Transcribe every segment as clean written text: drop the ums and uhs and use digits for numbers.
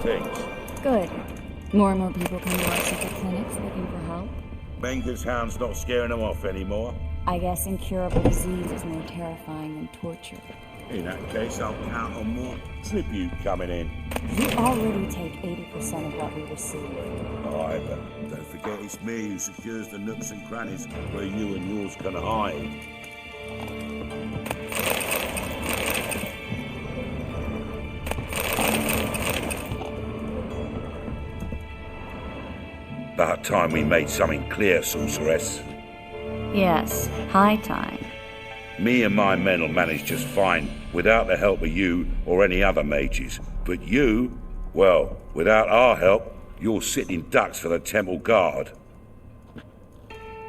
things. Good. More and more people come to our secret clinics looking for help. Menger's hound's not scaring them off anymore. I guess incurable disease is more terrifying than torture. In that case, I'll count on more tribute coming in. You already take 80% of what we receive. Aye, but don't forget it's me who secures the nooks and crannies where you and yours can hide. About time we made something clear, sorceress. Yes, high time. Me and my men will manage just fine without the help of you or any other mages. But you, well, without our help, you're sitting ducks for the temple guard.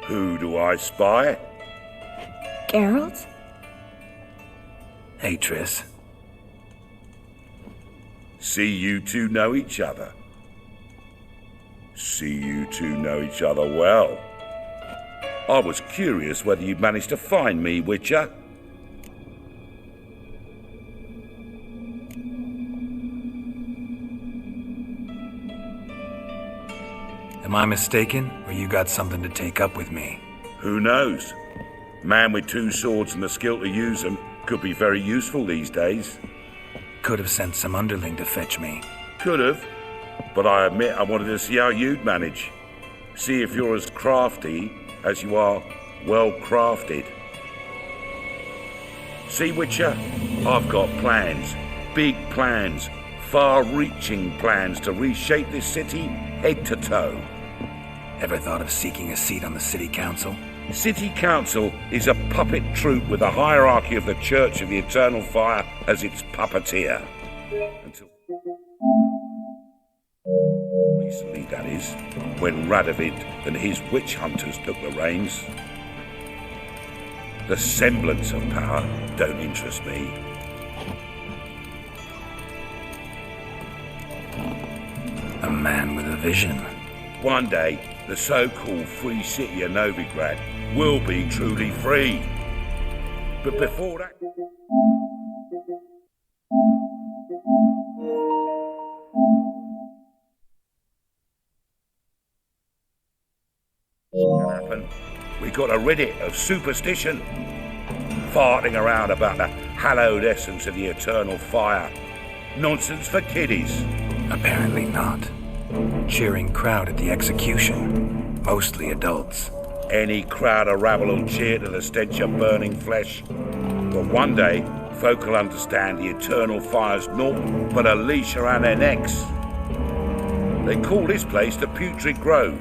Who do I spy? Geralt? Hey, Triss. See you two know each other. See you two know each other well. I was curious whether you'd managed to find me, Witcher. Am I mistaken, or you got something to take up with me? Who knows? Man with two swords and the skill to use them could be very useful these days. Could have sent some underling to fetch me. Could have, but I admit I wanted to see how you'd manage. See if you're as crafty as you are well-crafted. See, Witcher, I've got plans, big plans, far-reaching plans to reshape this city head to toe. Ever thought of seeking a seat on the city council? City council is a puppet troupe with a hierarchy of the Church of the Eternal Fire as its puppeteer. Until recently, that is, when Radovid and his witch hunters took the reins. The semblance of power don't interest me. A man with a vision. One day, the so-called free city of Novigrad will be truly free. But before that... happen, we got to rid it of superstition. Farting around about the hallowed essence of the eternal fire. Nonsense for kiddies. Apparently not. Cheering crowd at the execution. Mostly adults. Any crowd of rabble will cheer to the stench of burning flesh. But one day, folk will understand the eternal fire's naught but a leash around their necks. They call this place the Putrid Grove,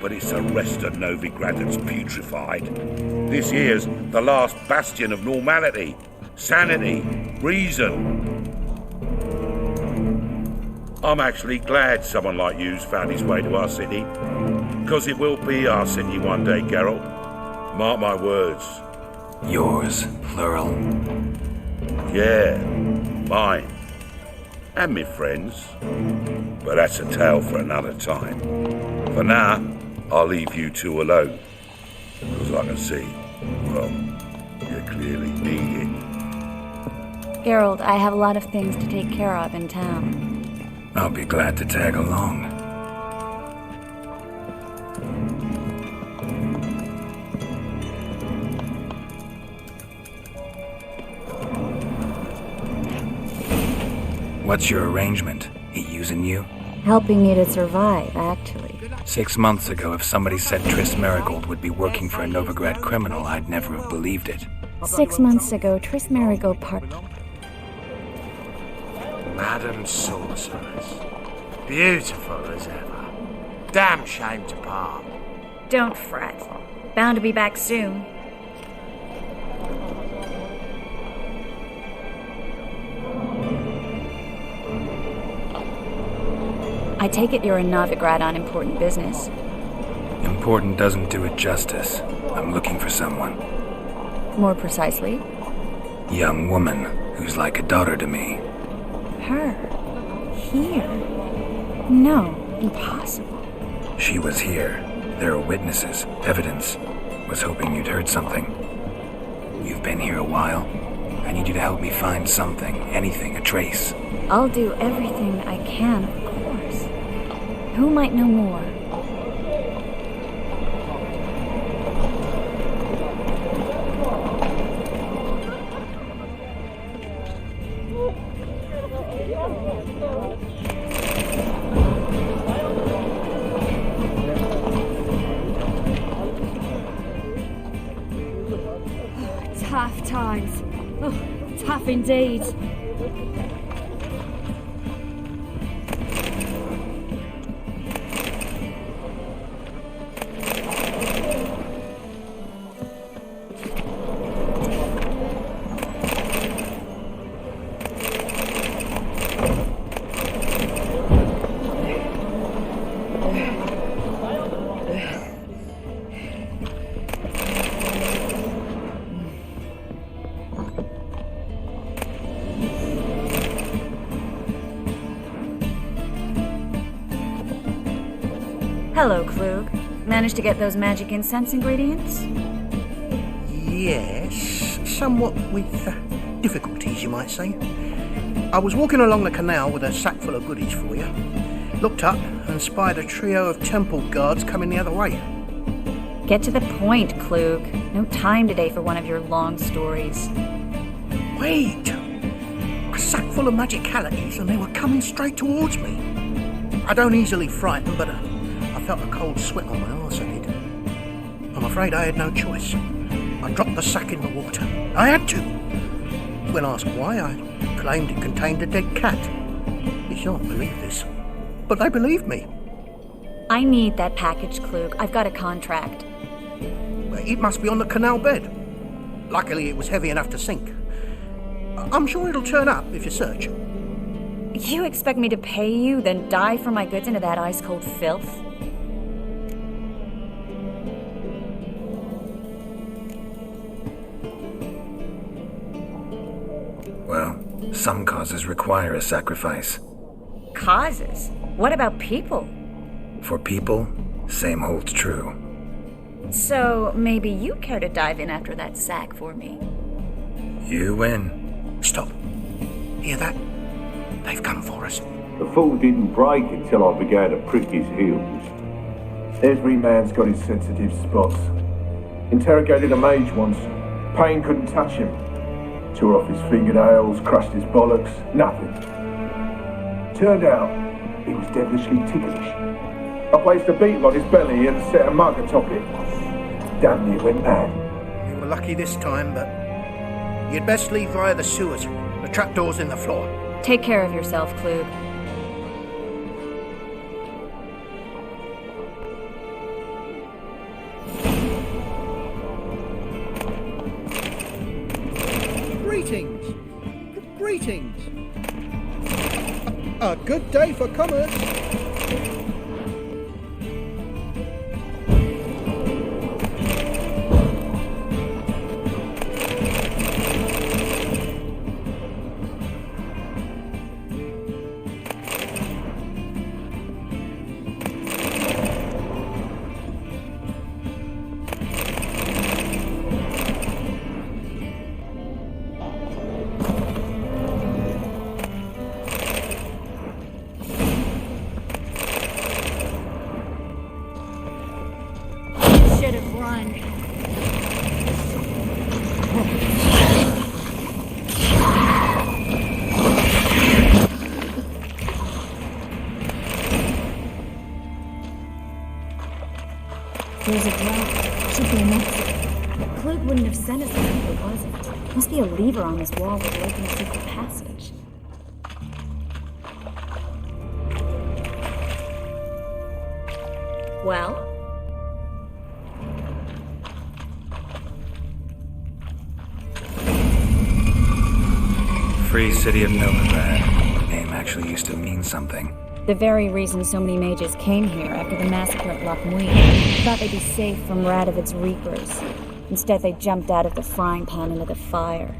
but it's the rest of Novigrad that's putrefied. This here's the last bastion of normality, sanity, reason. I'm actually glad someone like you's found his way to our city, because it will be our city one day, Geralt. Mark my words. Yours, plural. Yeah, mine. And me friends. But that's a tale for another time. For now, I'll leave you two alone. Because I can see, well, you clearly need it. Geralt, I have a lot of things to take care of in town. I'll be glad to tag along. What's your arrangement? He using you? Helping me to survive, actually. 6 months ago, if somebody said Triss Marigold would be working for a Novigrad criminal, I'd never have believed it. 6 months ago, Triss Marigold Madam Sorceress. Beautiful as ever. Damn shame to part. Don't fret. Bound to be back soon. I take it you're in Novigrad on important business. Important doesn't do it justice. I'm looking for someone. More precisely? Young woman who's like a daughter to me. Her? Here? No, impossible. She was here. There are witnesses, evidence. Was hoping you'd heard something. You've been here a while. I need you to help me find something, anything, a trace. I'll do everything I can, of course. Who might know more? Tough times. Oh, tough indeed. Hello, Klug. Managed to get those magic incense ingredients? Yes, somewhat with difficulties, you might say. I was walking along the canal with a sack full of goodies for you. Looked up and spied a trio of temple guards coming the other way. Get to the point, Klug. No time today for one of your long stories. Wait! A sack full of magicalities and they were coming straight towards me. I don't easily frighten, but I felt a cold sweat on my arse, I did. I'm afraid I had no choice. I dropped the sack in the water. I had to. When asked why, I claimed it contained a dead cat. You shan't believe this, but they believed me. I need that package, Klug. I've got a contract. It must be on the canal bed. Luckily, it was heavy enough to sink. I'm sure it'll turn up if you search. You expect me to pay you, then dive for my goods into that ice-cold filth? Well, some causes require a sacrifice. Causes? What about people? For people, same holds true. So, maybe you care to dive in after that sack for me? You win. Stop. Hear that? They've come for us. The fall didn't break until I began to prick his heels. Every man's got his sensitive spots. Interrogated a mage once. Pain couldn't touch him. Tore off his fingernails, crushed his bollocks, nothing. Turned out, he was devilishly ticklish. I placed a beetle on his belly and set a mug atop it. Damn near went mad. You were lucky this time, but you'd best leave via the sewers. The trapdoor's in the floor. Take care of yourself, Klug. Greetings. Greetings. A good day for commerce. Should have run. There's a drop. Should be enough. Klug wouldn't have sent us there if it wasn't. Must be a lever on this wall that will open a secret passage. Well? Free City of Novigrad. The name actually used to mean something. The very reason so many mages came here after the massacre at Lochmuir. Thought they'd be safe from Radovid's reapers. Instead, they jumped out of the frying pan into the fire.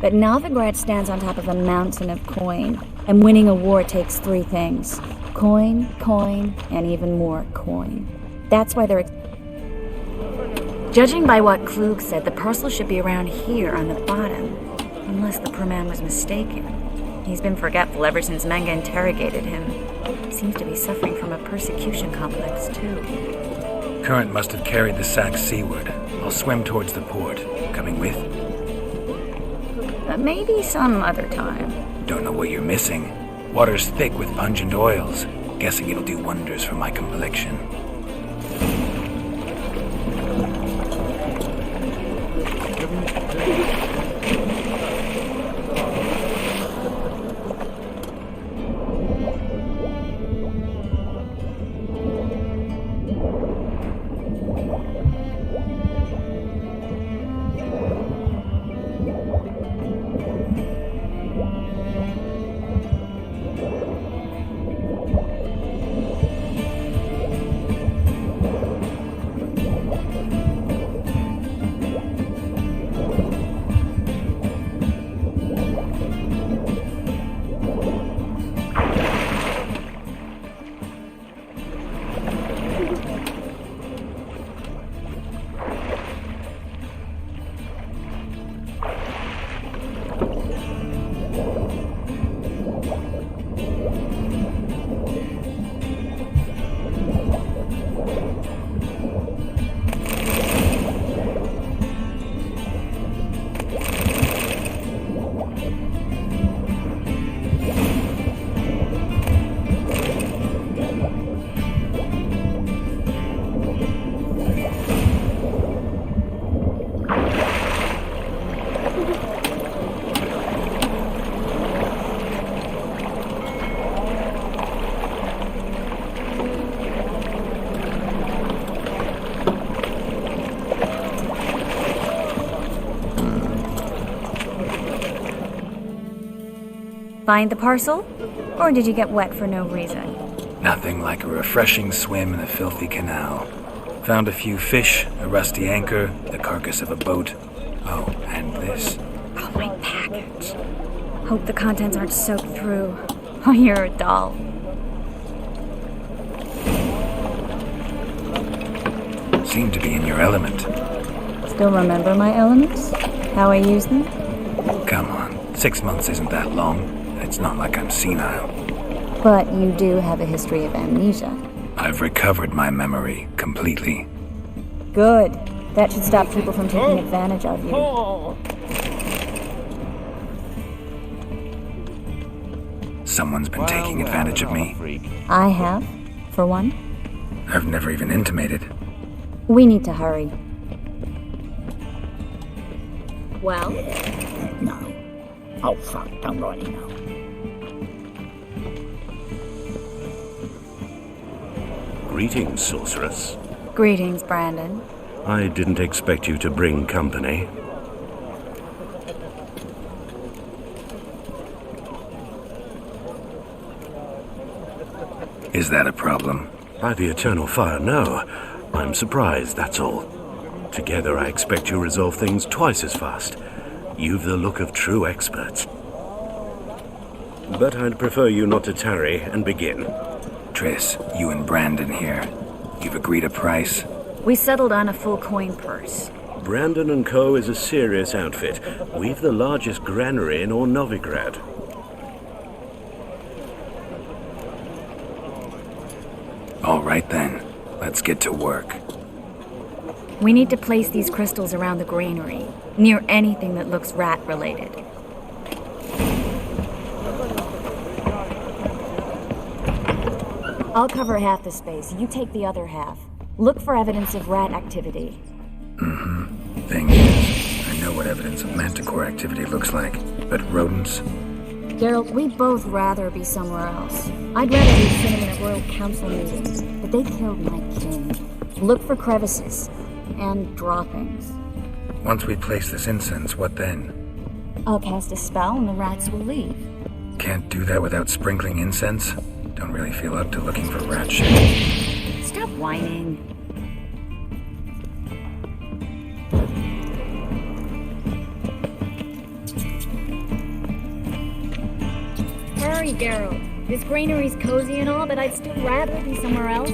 But Novigrad stands on top of a mountain of coin, and winning a war takes three things. Coin, coin, and even more coin. That's why they're... Judging by what Klug said, the parcel should be around here on the bottom. Unless the poor man was mistaken. He's been forgetful ever since Manga interrogated him. He seems to be suffering from a persecution complex, too. Current must have carried the sack seaward. I'll swim towards the port. Coming with? Maybe some other time. Don't know what you're missing. Water's thick with pungent oils. Guessing it'll do wonders for my complexion. Find the parcel? Or did you get wet for no reason? Nothing like a refreshing swim in a filthy canal. Found a few fish, a rusty anchor, the carcass of a boat. Oh, and this. Oh, my package. Hope the contents aren't soaked through. Oh, you're a doll. Seem to be in your element. Still remember my elements? How I use them? Come on, 6 months isn't that long. It's not like I'm senile. But you do have a history of amnesia. I've recovered my memory completely. Good. That should stop people from taking advantage of you. Someone's been taking advantage of me. I have, for one. I've never even intimated. We need to hurry. Well? No. Oh, fuck, don't write email. Greetings, sorceress. Greetings, Brandon. I didn't expect you to bring company. Is that a problem? By the eternal fire, no. I'm surprised, that's all. Together, I expect you resolve things twice as fast. You've the look of true experts. But I'd prefer you not to tarry and begin. Triss, you and Brandon here. You've agreed a price? We settled on a full coin purse. Brandon & Co. is a serious outfit. We've the largest granary in all Novigrad. All right then, let's get to work. We need to place these crystals around the granary, near anything that looks rat-related. I'll cover half the space, you take the other half. Look for evidence of rat activity. Thing is, I know what evidence of manticore activity looks like, but rodents? Geralt, we'd both rather be somewhere else. I'd rather be sitting in a royal council meeting, but they killed my king. Look for crevices and droppings. Once we place this incense, what then? I'll cast a spell and the rats will leave. Can't do that without sprinkling incense? Don't really feel up to looking for rat shit. Stop whining. Hurry, Geralt. This granary's cozy and all, but I'd still rather be somewhere else.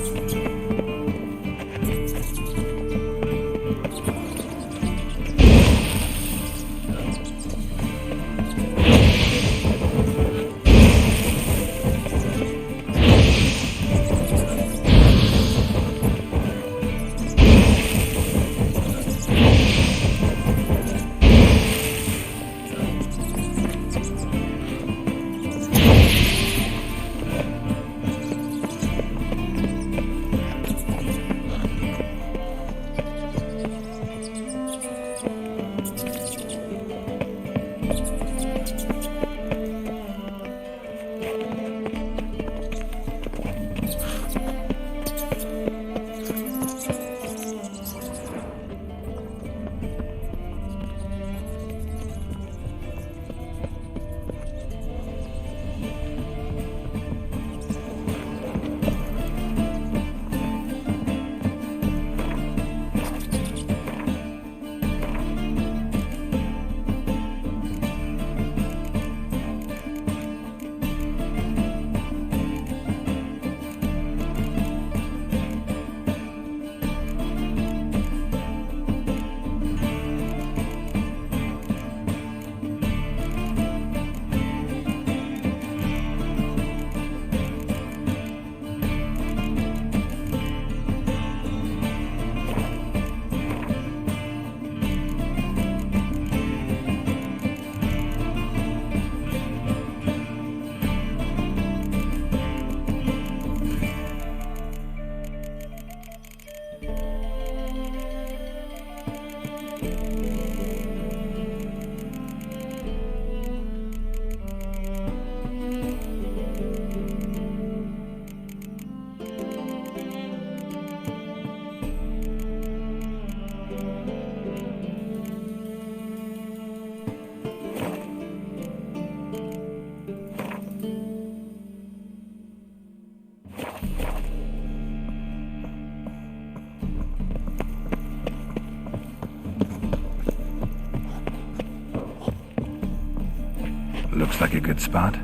Looks like a good spot.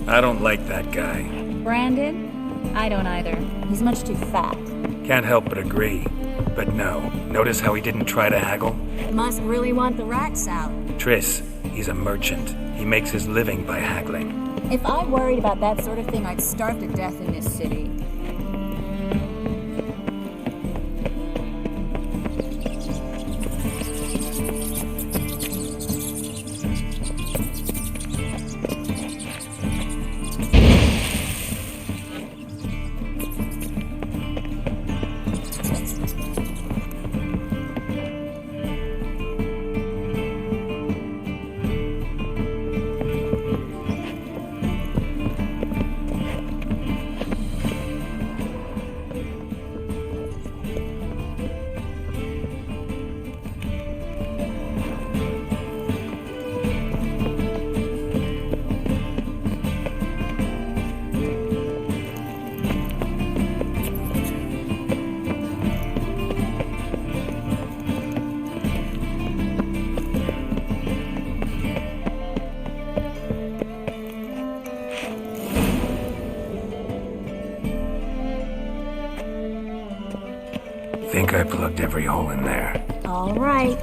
I don't like that guy. Brandon? I don't either. He's much too fat. Can't help but agree. But no, notice how he didn't try to haggle? Must really want the rats out. Triss, he's a merchant. He makes his living by haggling. If I worried about that sort of thing, I'd starve to death in this city. Think I plugged every hole in there. All right.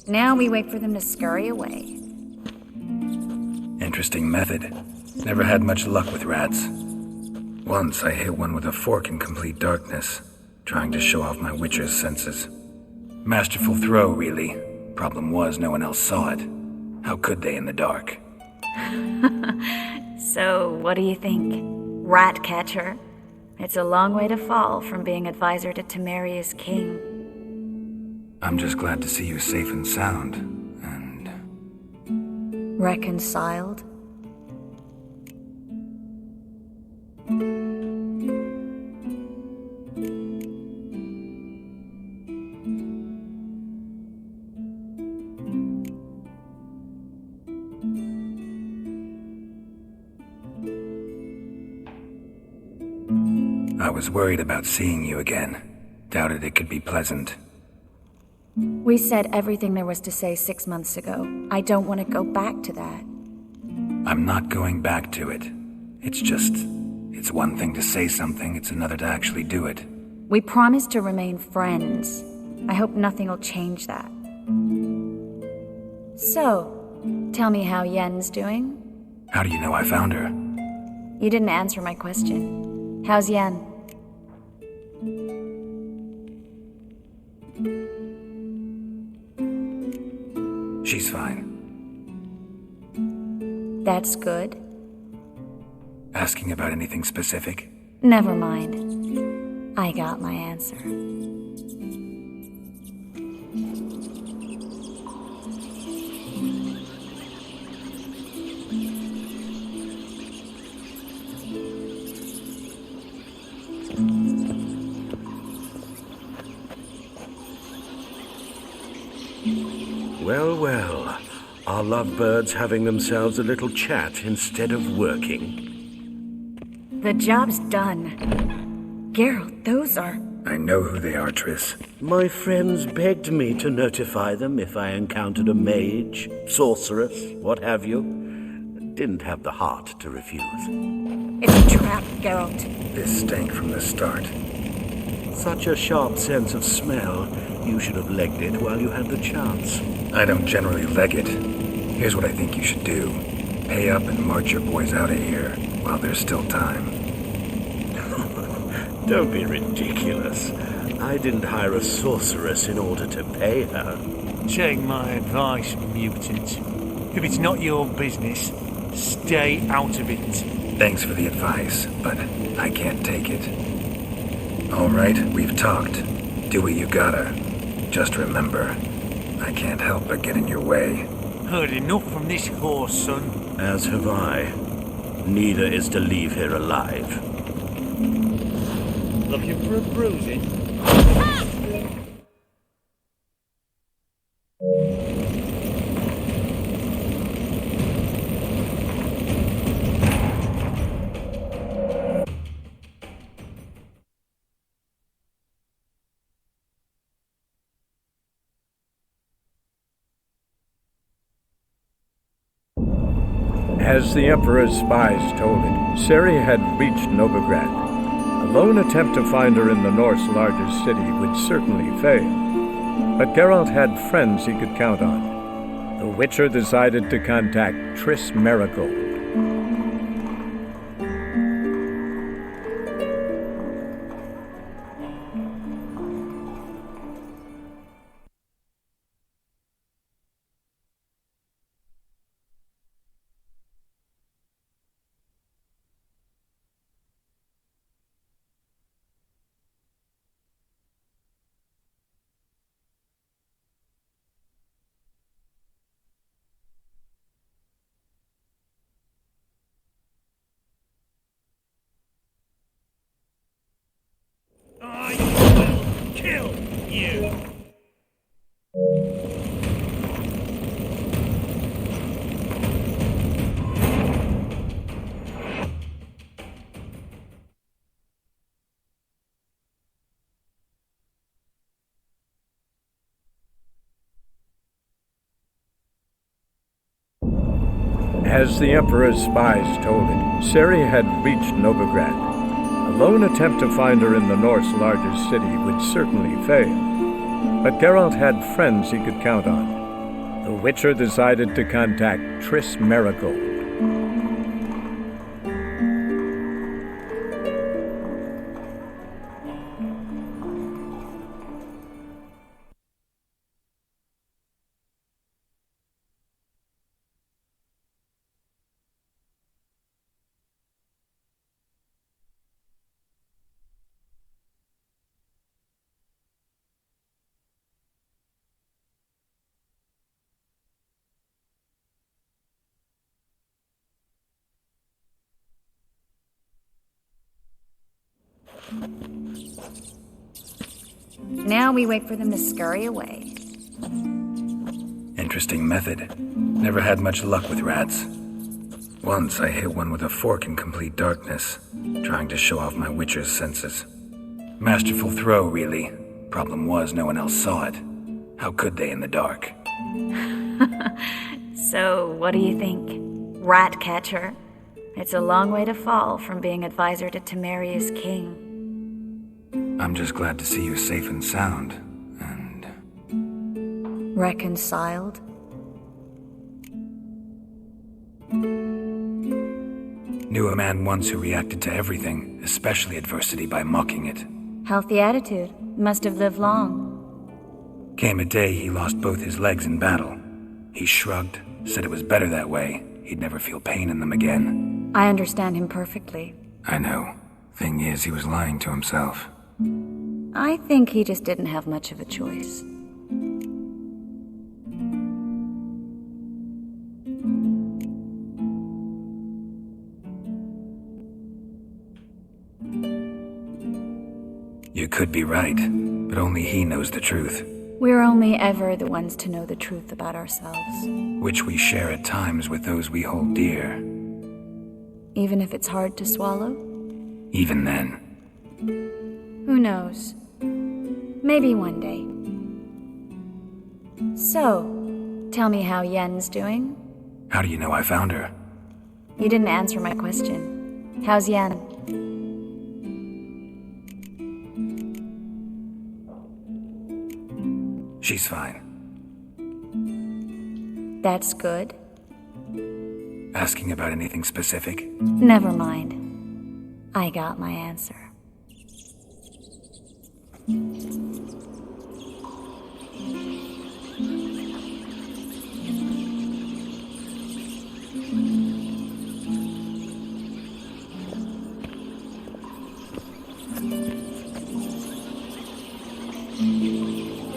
Now we wait for them to scurry away. Interesting method. Never had much luck with rats. Once I hit one with a fork in complete darkness, trying to show off my witcher's senses. Masterful throw, really. Problem was, no one else saw it. How could they in the dark? So, what do you think? Rat catcher? It's a long way to fall from being advisor to Temeria's king. I'm just glad to see you safe and sound, and... Reconciled? I was worried about seeing you again. Doubted it could be pleasant. We said everything there was to say 6 months ago. I don't want to go back to that. I'm not going back to it. It's one thing to say something, it's another to actually do it. We promised to remain friends. I hope nothing will change that. So, tell me how Yen's doing? How do you know I found her? You didn't answer my question. How's Yen? She's fine. That's good. Asking about anything specific? Never mind. I got my answer. Well, well. Are lovebirds having themselves a little chat instead of working? The job's done. Geralt, those are... I know who they are, Triss. My friends begged me to notify them if I encountered a mage, sorceress, what have you. Didn't have the heart to refuse. It's a trap, Geralt. This stank from the start. Such a sharp sense of smell. You should have legged it while you had the chance. I don't generally leg it. Here's what I think you should do. Pay up and march your boys out of here while there's still time. Don't be ridiculous. I didn't hire a sorceress in order to pay her. Take my advice, mutant. If it's not your business, stay out of it. Thanks for the advice, but I can't take it. All right, we've talked. Do what you gotta. Just remember, I can't help but get in your way. Heard enough from this horse, son. As have I. Neither is to leave here alive. Looking for a bruising? As the Emperor's spies told it, Ciri had reached Novigrad. A lone attempt to find her in the North's largest city would certainly fail. But Geralt had friends he could count on. The Witcher decided to contact Triss Marigold. I will kill you! As the Emperor's spies told it, Ciri had reached Novigrad. A lone attempt to find her in the North's largest city would certainly fail. But Geralt had friends he could count on. The Witcher decided to contact Triss Marigold. Now we wait for them to scurry away. Interesting method. Never had much luck with rats. Once I hit one with a fork in complete darkness, trying to show off my Witcher's senses. Masterful throw, really. Problem was, no one else saw it. How could they in the dark? So, what do you think? Rat catcher? It's a long way to fall from being advisor to Temeria's king. I'm just glad to see you safe and sound, and... Reconciled? Knew a man once who reacted to everything, especially adversity, by mocking it. Healthy attitude. Must have lived long. Came a day he lost both his legs in battle. He shrugged, said it was better that way. He'd never feel pain in them again. I understand him perfectly. I know. Thing is, he was lying to himself. I think he just didn't have much of a choice. You could be right, but only he knows the truth. We're only ever the ones to know the truth about ourselves. Which we share at times with those we hold dear. Even if it's hard to swallow? Even then. Who knows? Maybe one day. So, tell me how Yen's doing? How do you know I found her? You didn't answer my question. How's Yen? She's fine. That's good. Asking about anything specific? Never mind. I got my answer.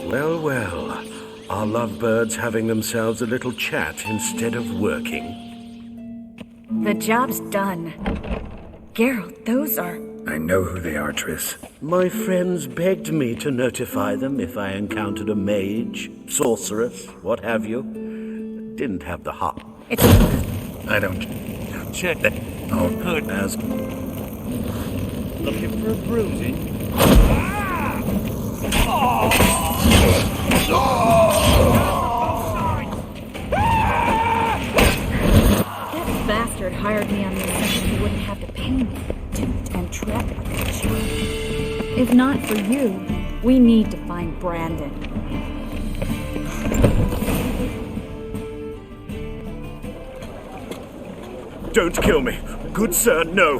Well, well. Are lovebirds having themselves a little chat instead of working? The job's done. Geralt, those are... I know who they are, Triss. My friends begged me to notify them if I encountered a mage, sorceress, what have you. Didn't have the heart. It's... I don't... Check that. Oh, Good. as... Looking for a bruising? Get back! bastard hired me on the assumption he wouldn't have to pay me, duped and trapped like a child. If not for you, we need to find Brandon. Don't kill me. Good sir, no.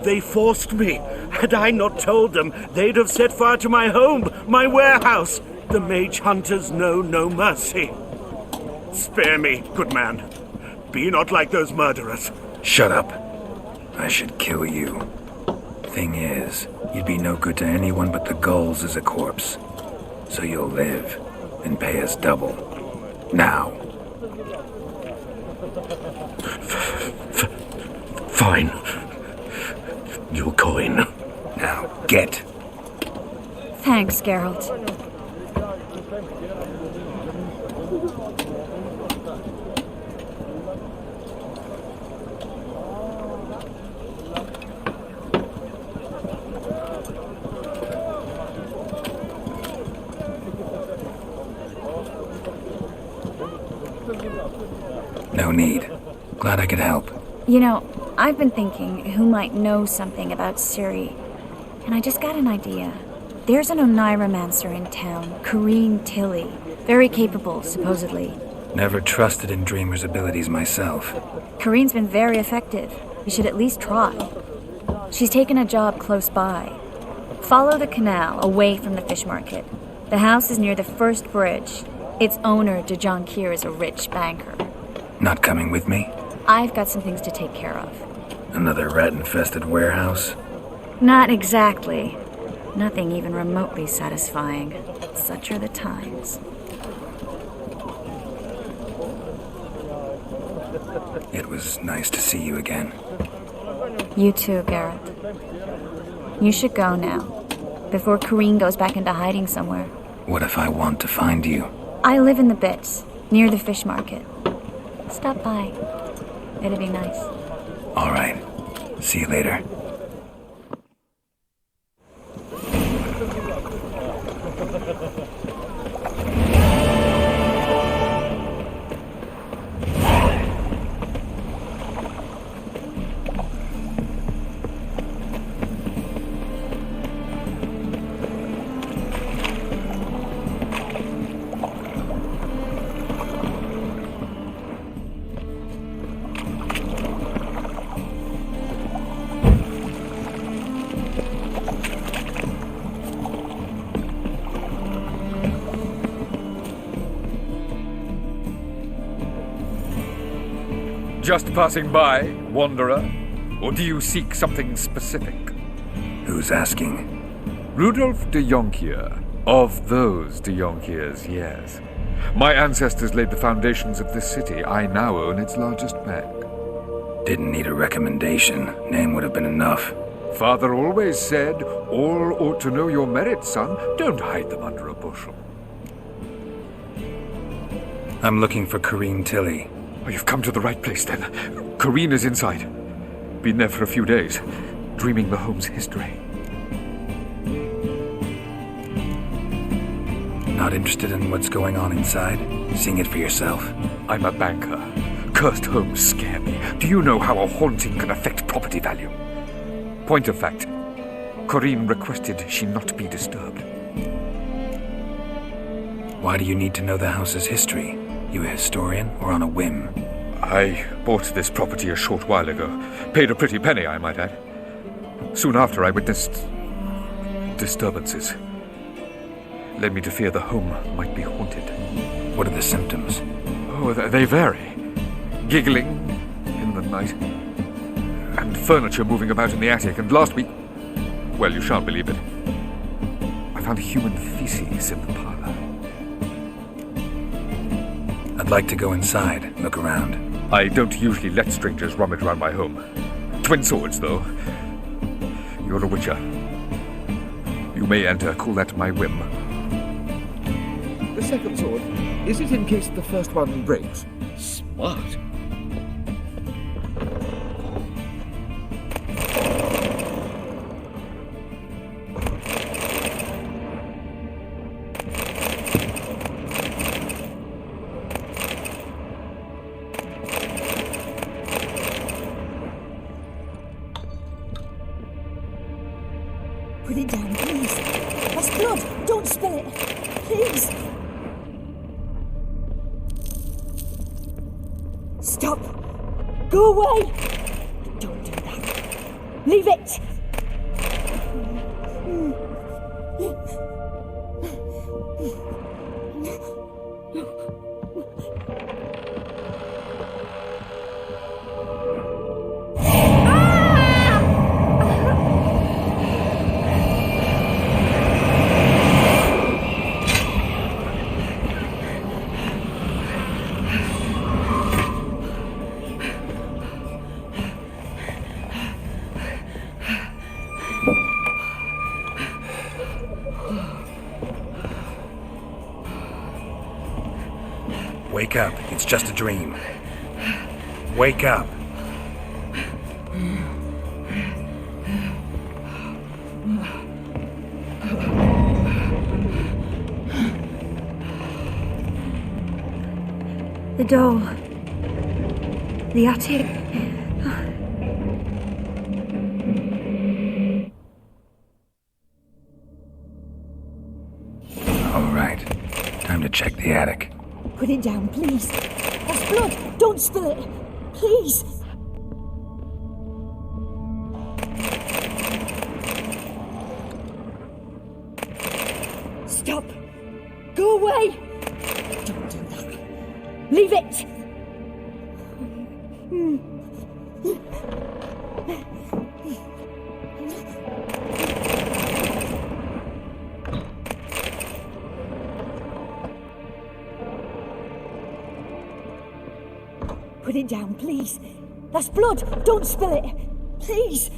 They forced me. Had I not told them, they'd have set fire to my home, my warehouse. The mage hunters know no mercy. Spare me, good man. Be not like those murderers. Shut up. I should kill you. Thing is, you'd be no good to anyone but the gulls as a corpse. So you'll live and pay us double. Now. Fine. Your coin. Now, get. Thanks, Geralt. No need. Glad I could help. You know, I've been thinking who might know something about Ciri, and I just got an idea. There's an Oneiromancer in town, Corrine Tilly. Very capable, supposedly. Never trusted in Dreamer's abilities myself. Corrine's been very effective. You should at least try. She's taken a job close by. Follow the canal away from the fish market. The house is near the first bridge. Its owner, Dejon Kier, is a rich banker. Not coming with me? I've got some things to take care of. Another rat-infested warehouse? Not exactly. Nothing even remotely satisfying. Such are the times. It was nice to see you again. You too, Geralt. You should go now, before Corrine goes back into hiding somewhere. What if I want to find you? I live in the Bits, near the fish market. Stop by. It'd be nice. All right. See you later. Just passing by, wanderer? Or do you seek something specific? Who's asking? Rudolf de Jonkier. Of those de Jonkiers, yes. My ancestors laid the foundations of this city. I now own its largest bank. Didn't need a recommendation. Name would have been enough. Father always said, all ought to know your merits, son. Don't hide them under a bushel. I'm looking for Corrine Tilly. Oh, you've come to the right place, then. Corrine is inside. Been there for a few days, dreaming the home's history. Not interested in what's going on inside? Seeing it for yourself? I'm a banker. Cursed homes scare me. Do you know how a haunting can affect property value? Point of fact, Corrine requested she not be disturbed. Why do you need to know the house's history? You a historian or on a whim? I bought this property a short while ago. Paid a pretty penny, I might add. Soon after, I witnessed disturbances. Led me to fear the home might be haunted. What are the symptoms? Oh, they vary. Giggling in the night, and furniture moving about in the attic, and last week, well, you shan't believe it, I found human feces in the parlor. I'd like to go inside, look around. I don't usually let strangers rummage around my home. Twin swords, though. You're a witcher. You may enter, call that my whim. The second sword, is it in case the first one breaks? Smart. Put it down, please. That's blood. Don't spill it. Please. Stop. Go away. Don't do that. Leave it. Wake up. It's just a dream. Wake up. The door. The attic. All right. Time to check the attic. Put it down, please. That's blood. Don't spill it. Please. Stop. Go away. Don't do that. Leave it. Put it down, please. That's blood. Don't spill it. Please.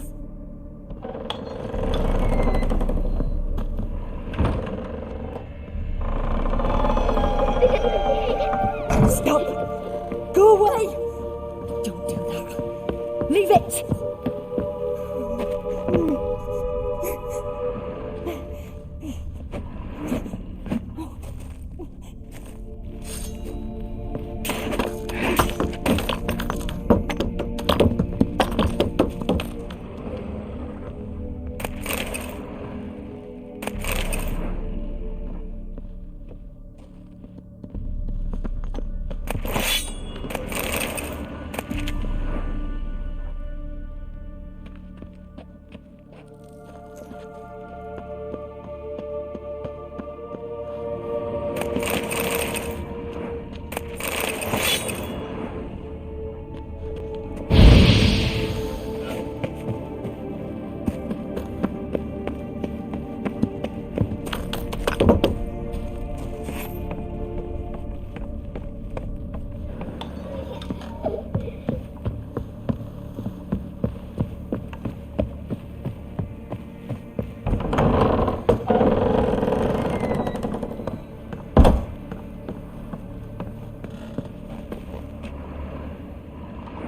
Stop. Go away. Don't do that. Leave it.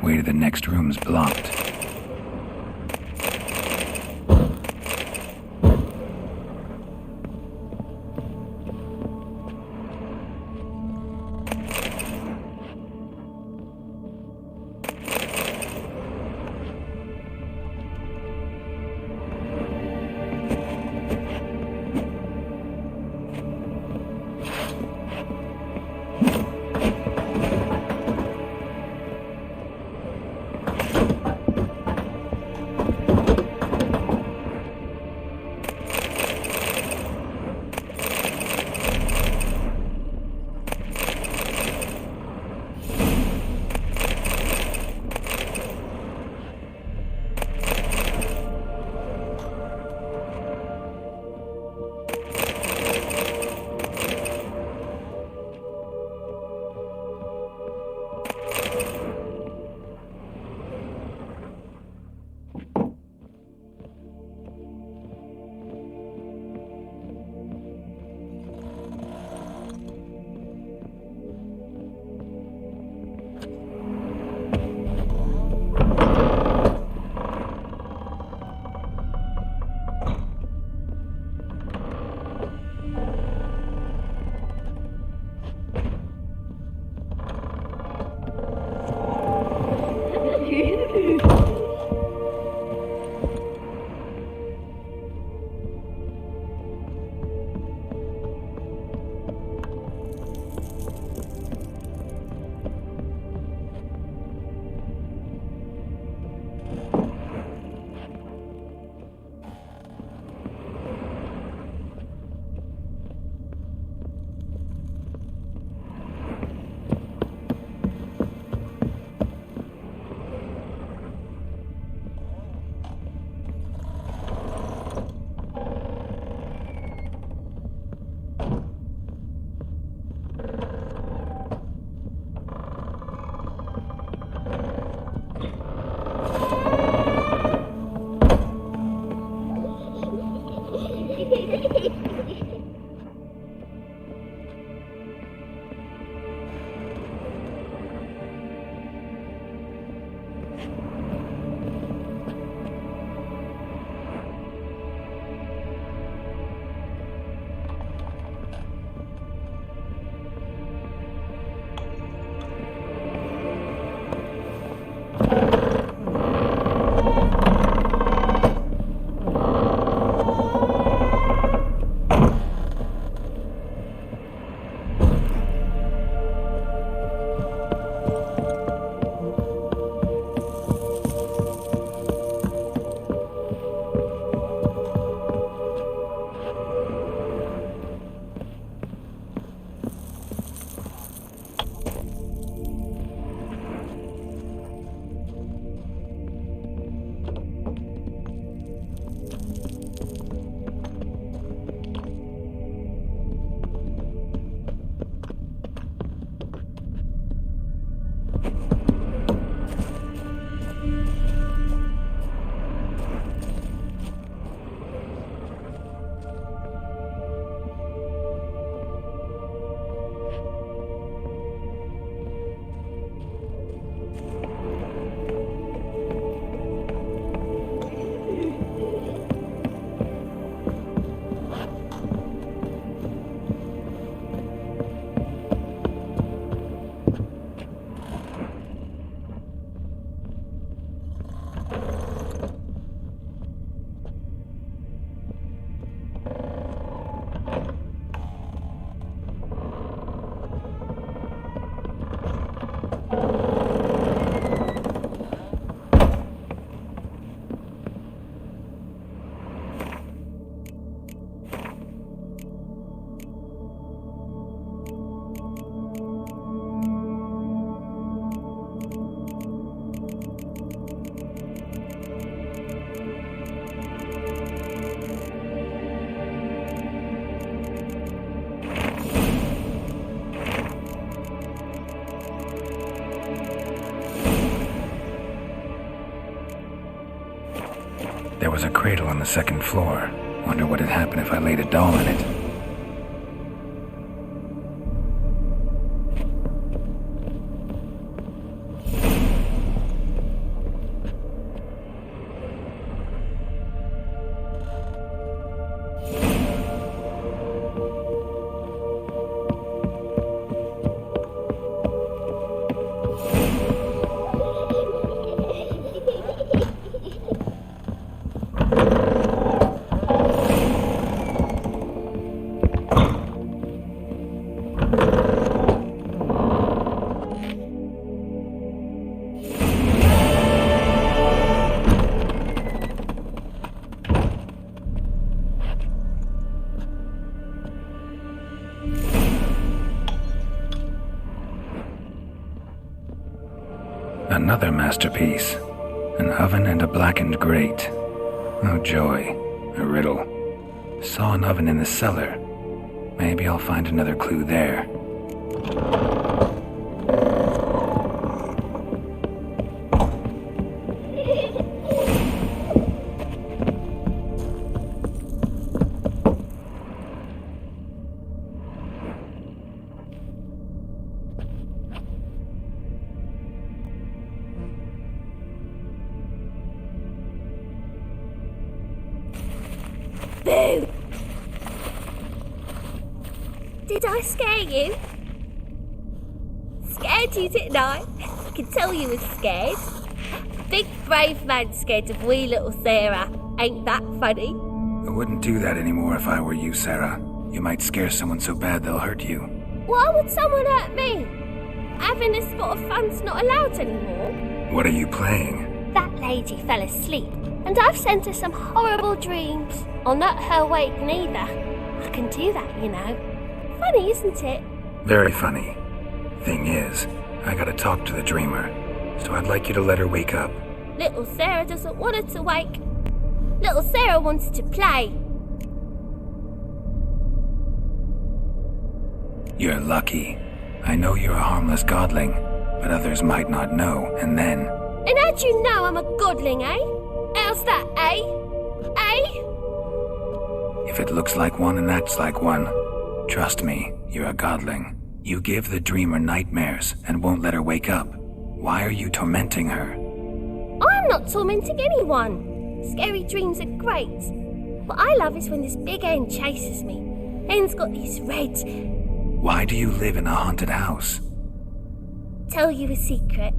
Way to the next room's blocked. There was a cradle on the second floor. Wonder what had happened if I laid a doll in it. Another masterpiece. An oven and a blackened grate. Oh joy. A riddle. Saw an oven in the cellar. Maybe I'll find another clue there. Boo! Did I scare you? Scared you, didn't I? I can tell you was scared. Big brave man scared of wee little Sarah. Ain't that funny? I wouldn't do that anymore if I were you, Sarah. You might scare someone so bad they'll hurt you. Why would someone hurt me? Having a spot of fun's not allowed anymore. What are you playing? That lady fell asleep, and I've sent her some horrible dreams. I'll not her wake neither. I can do that, you know. Funny, isn't it? Very funny. Thing is, I gotta talk to the dreamer, so I'd like you to let her wake up. Little Sarah doesn't want her to wake. Little Sarah wants to play. You're lucky. I know you're a harmless godling, but others might not know, and then... And how'd you know I'm a godling, eh? How's that, eh? Eh? If it looks like one and acts like one, trust me, you're a godling. You give the dreamer nightmares and won't let her wake up. Why are you tormenting her? I'm not tormenting anyone. Scary dreams are great. What I love is when this big hen chases me. Hen's got these red... Why do you live in a haunted house? Tell you a secret.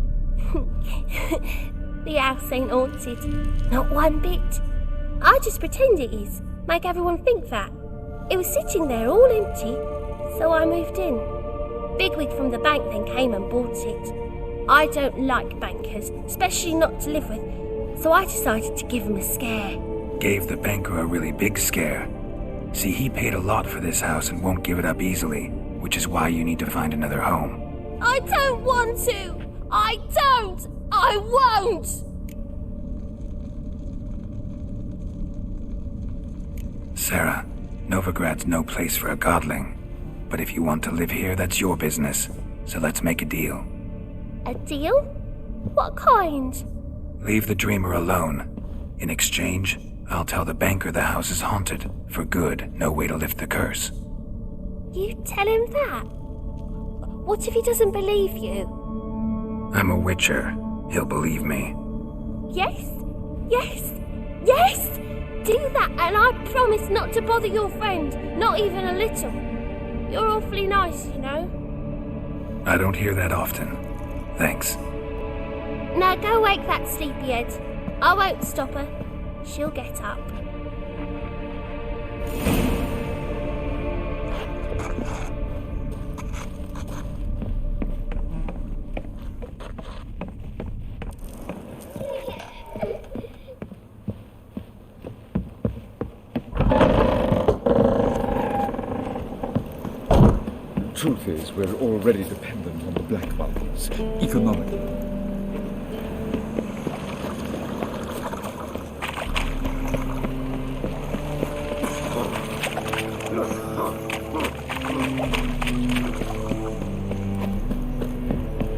The house ain't haunted. Not one bit. I just pretend it is. Make everyone think that. It was sitting there all empty, so I moved in. Bigwig from the bank then came and bought it. I don't like bankers, especially not to live with, so I decided to give him a scare. Gave the banker a really big scare. See, he paid a lot for this house and won't give it up easily, which is why you need to find another home. I don't want to! I don't! I won't! Sarah, Novigrad's no place for a godling. But if you want to live here, that's your business. So let's make a deal. A deal? What kind? Leave the dreamer alone. In exchange, I'll tell the banker the house is haunted. For good, no way to lift the curse. You tell him that? What if he doesn't believe you? I'm a witcher. He'll believe me. Yes? Yes? Yes! Do that and I promise not to bother your friend. Not even a little. You're awfully nice, you know. I don't hear that often. Thanks. Now go wake that sleepyhead. I won't stop her. She'll get up. Truth is, we're already dependent on the black markets, economically.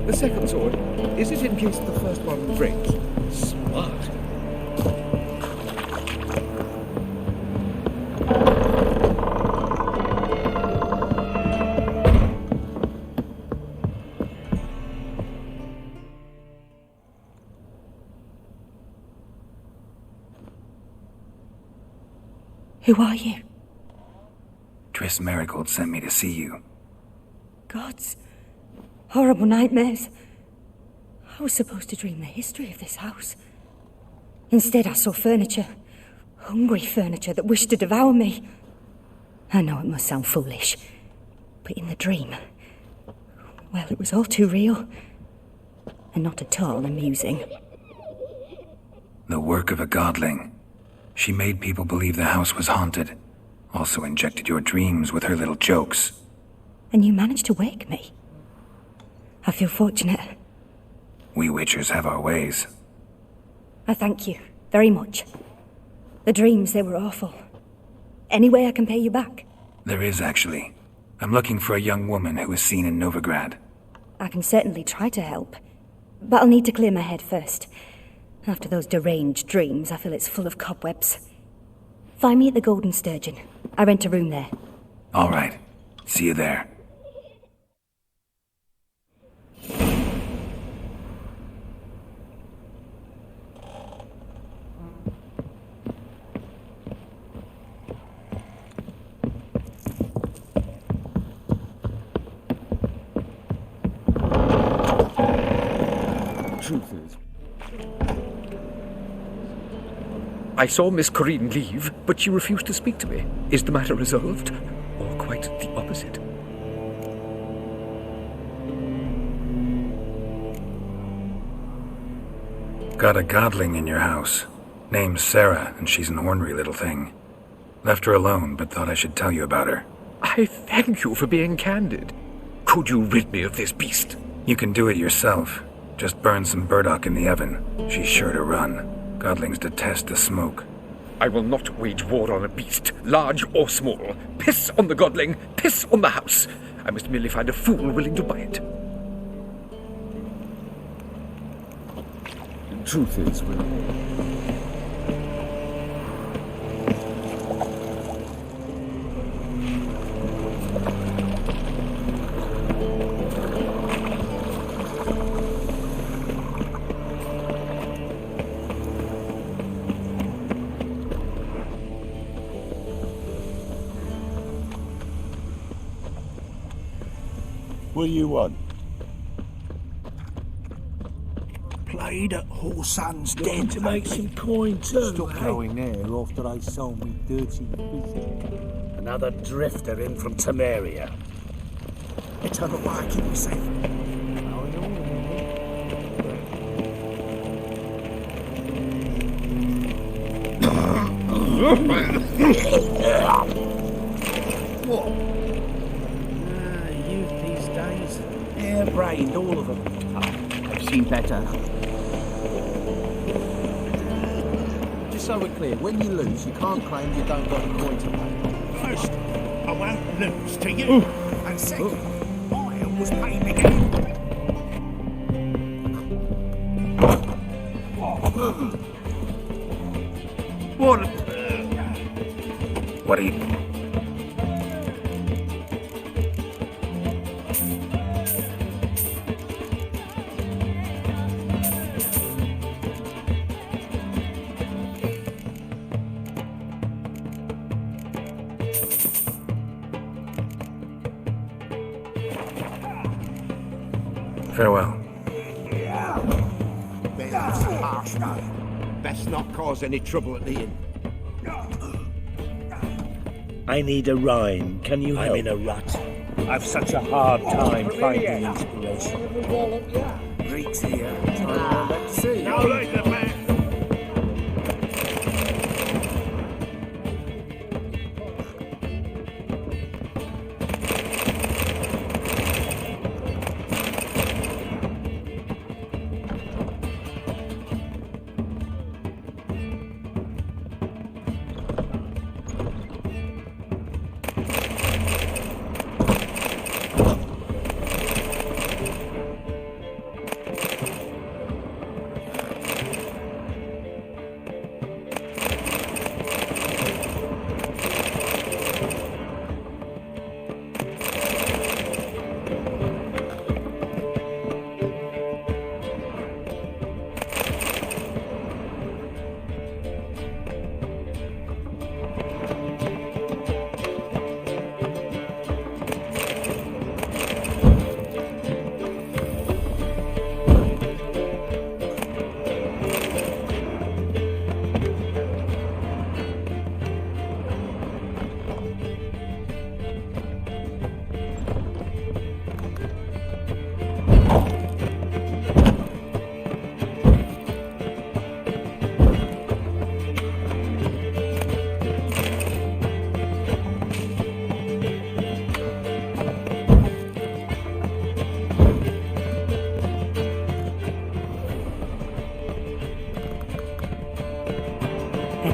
The second sword, is it in case the first one breaks? Smart. Who are you? Triss Marigold sent me to see you. Gods. Horrible nightmares. I was supposed to dream the history of this house. Instead, I saw furniture. Hungry furniture that wished to devour me. I know it must sound foolish, but in the dream, well, it was all too real. And not at all amusing. The work of a godling. She made people believe the house was haunted. Also injected your dreams with her little jokes. And you managed to wake me. I feel fortunate. We Witchers have our ways. I thank you very much. The dreams, they were awful. Any way I can pay you back? There is, actually. I'm looking for a young woman who was seen in Novigrad. I can certainly try to help. But I'll need to clear my head first. After those deranged dreams, I feel it's full of cobwebs. Find me at the Golden Sturgeon. I rent a room there. All right. See you there. Truth is, I saw Miss Corrine leave, but she refused to speak to me. Is the matter resolved? Or quite the opposite? Got a godling in your house. Name's Sarah, and she's an ornery little thing. Left her alone, but thought I should tell you about her. I thank you for being candid. Could you rid me of this beast? You can do it yourself. Just burn some burdock in the oven. She's sure to run. Godlings detest the smoke. I will not wage war on a beast, large or small. Piss on the godling, piss on the house. I must merely find a fool willing to buy it. the truth is, What do you want? Played at Horsan's Den To make some coin too. Stop going there after I sold me dirty business. Another drifter in from Temeria. It's over why I keep me safe. What? Youth these days. Hair-brained, all of them. I've seen better. Just so we're clear, when you lose, you can't claim you don't got a coin to pay. First, I won't lose to you. And second, I always pay the game. What are you... Farewell. That's harsh now. Best not cause any trouble at the inn. I need a rhyme. Can you help? I'm in a rut. I've such a hard time finding inspiration. Greeks here. Let's see. Now later, man.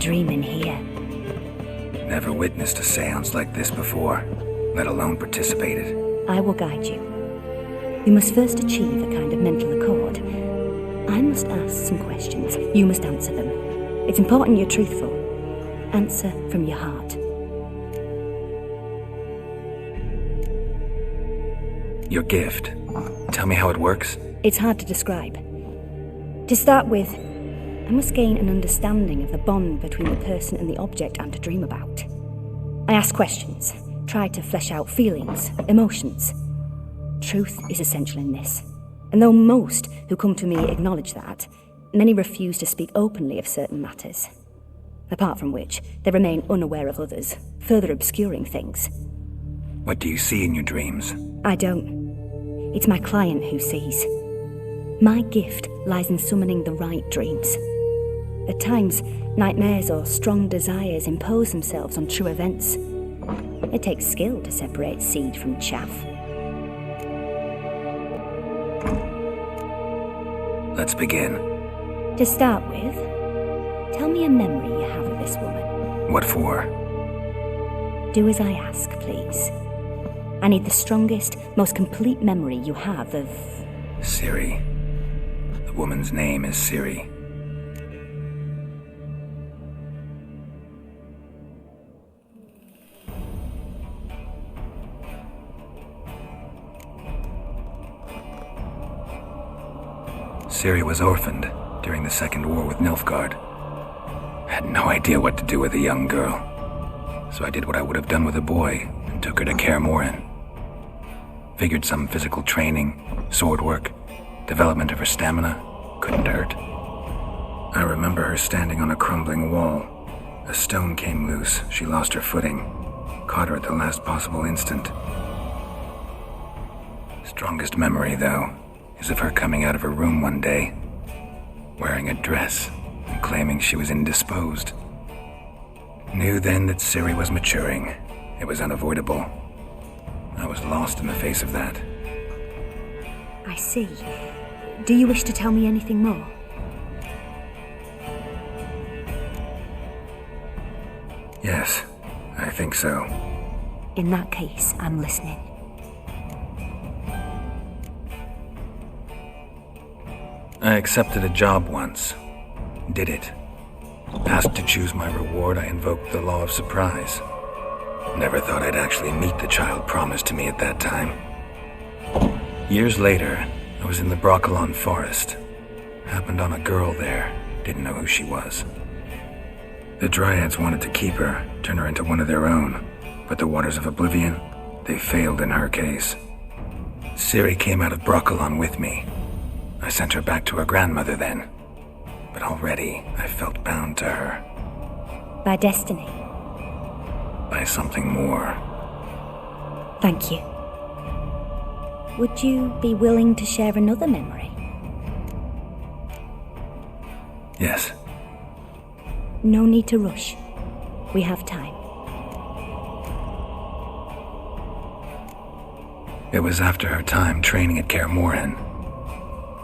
dreaming here. Never witnessed a seance like this before, let alone participated. I will guide you. You must first achieve a kind of mental accord. I must ask some questions. You must answer them. It's important you're truthful. Answer from your heart. Your gift. Tell me how it works. It's hard to describe. To start with, I must gain an understanding of the bond between the person and the object I'm to dream about. I ask questions, try to flesh out feelings, emotions. Truth is essential in this. And though most who come to me acknowledge that, many refuse to speak openly of certain matters. Apart from which, they remain unaware of others, further obscuring things. What do you see in your dreams? I don't. It's my client who sees. My gift lies in summoning the right dreams. At times, nightmares or strong desires impose themselves on true events. It takes skill to separate seed from chaff. Let's begin. To start with, tell me a memory you have of this woman. What for? Do as I ask, please. I need the strongest, most complete memory you have of... Siri. The woman's name is Siri. Siri was orphaned during the Second War with Nilfgaard. I had no idea what to do with a young girl, so I did what I would have done with a boy and took her to Kaer Morhen. Figured some physical training, sword work, development of her stamina couldn't hurt. I remember her standing on a crumbling wall. A stone came loose, she lost her footing, caught her at the last possible instant. Strongest memory, though, is of her coming out of her room one day, wearing a dress and claiming she was indisposed. Knew then that Siri was maturing. It was unavoidable. I was lost in the face of that. I see. Do you wish to tell me anything more? Yes, I think so. In that case, I'm listening. I accepted a job once. Did it. Asked to choose my reward, I invoked the law of surprise. Never thought I'd actually meet the child promised to me at that time. Years later, I was in the Broccolon forest. Happened on a girl there. Didn't know who she was. The Dryads wanted to keep her, turn her into one of their own. But the Waters of Oblivion, they failed in her case. Siri came out of Broccolon with me. I sent her back to her grandmother then. But already, I felt bound to her. By destiny. By something more. Thank you. Would you be willing to share another memory? Yes. No need to rush. We have time. It was after her time training at Kaer Morhen.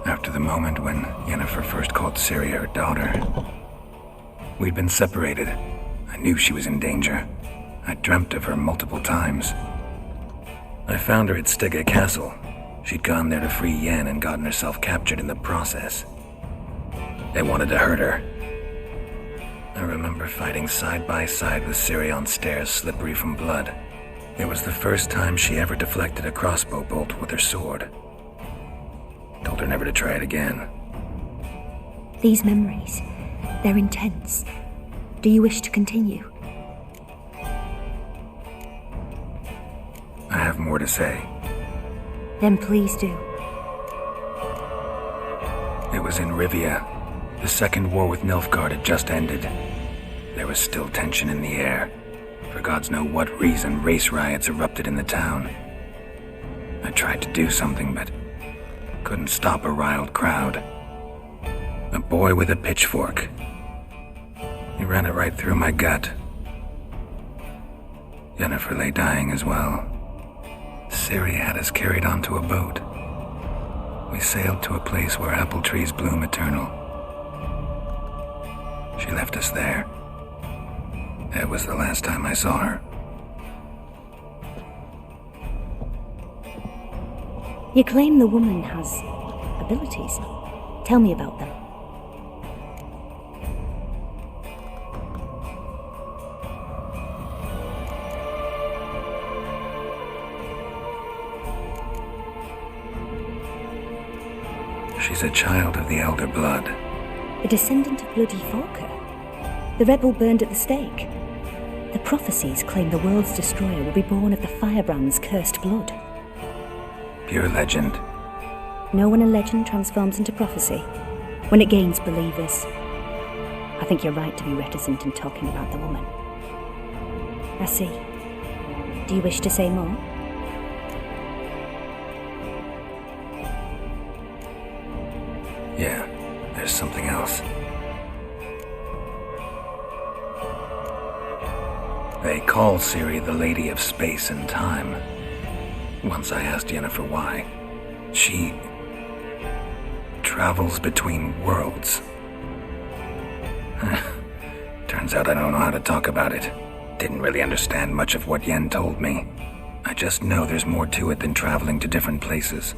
After the moment when Yennefer first called Siri her daughter. We'd been separated. I knew she was in danger. I dreamt of her multiple times. I found her at Stygga Castle. She'd gone there to free Yen and gotten herself captured in the process. They wanted to hurt her. I remember fighting side by side with Siri on stairs slippery from blood. It was the first time she ever deflected a crossbow bolt with her sword. Told her never to try it again. These memories, they're intense. Do you wish to continue? I have more to say. Then please do. It was in Rivia. The Second War with Nilfgaard had just ended. There was still tension in the air. For gods know what reason, race riots erupted in the town. I tried to do something, but couldn't stop a riled crowd. A boy with a pitchfork. He ran it right through my gut. Yennefer lay dying as well. Siri had us carried onto a boat. We sailed to a place where apple trees bloom eternal. She left us there, That was the last time I saw her. You claim the woman has abilities. Tell me about them. She's a child of the Elder Blood. A descendant of bloody 4K. The rebel burned at the stake. The prophecies claim the world's destroyer will be born of the firebrand's cursed blood. Pure legend. Know when a legend transforms into prophecy? When it gains believers. I think you're right to be reticent in talking about the woman. I see. Do you wish to say more? Yeah, there's something else. They call Ciri the Lady of Space and Time. Once I asked Yennefer why. She travels between worlds. Turns out I don't know how to talk about it. Didn't really understand much of what Yen told me. I just know there's more to it than traveling to different places,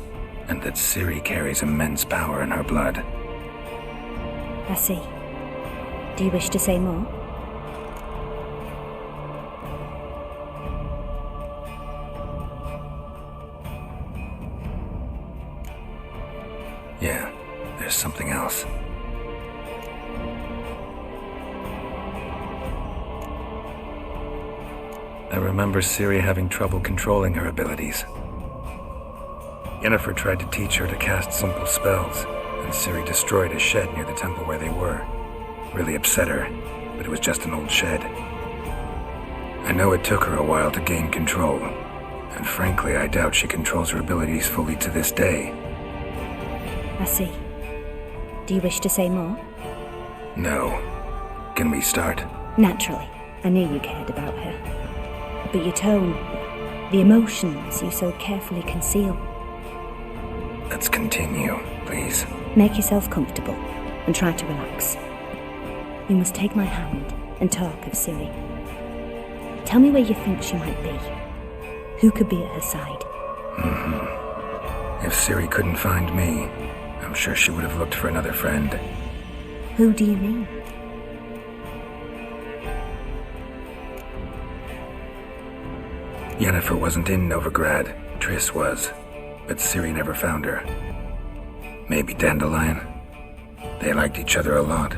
and that Ciri carries immense power in her blood. I see. Do you wish to say more? Yeah, there's something else. I remember Ciri having trouble controlling her abilities. Yennefer tried to teach her to cast simple spells, and Ciri destroyed a shed near the temple where they were. Really upset her, but it was just an old shed. I know it took her a while to gain control, and frankly, I doubt she controls her abilities fully to this day. I see. Do you wish to say more? No. Can we start? Naturally. I knew you cared about her. But your tone, the emotions you so carefully conceal. Let's continue, please. Make yourself comfortable and try to relax. You must take my hand and talk of Ciri. Tell me where you think she might be. Who could be at her side? If Ciri couldn't find me, I'm sure she would have looked for another friend. Who do you mean? Yennefer wasn't in Novigrad. Triss was. But Ciri never found her. Maybe Dandelion. They liked each other a lot.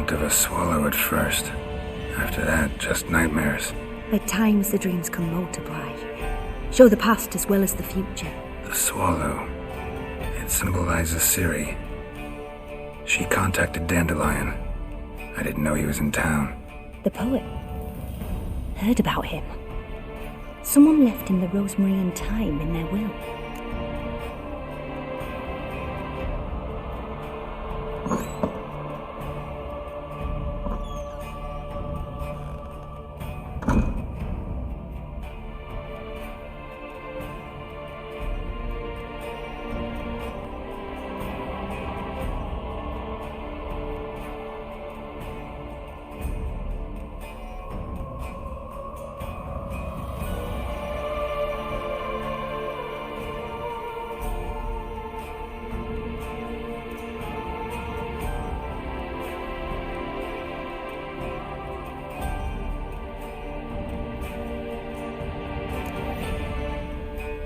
Dreamt of a swallow at first. After that, just nightmares. At times the dreams can multiply. Show the past as well as the future. The swallow. It symbolizes Ciri. She contacted Dandelion. I didn't know he was in town. The poet. Heard about him. Someone left him the rosemary and thyme in their will.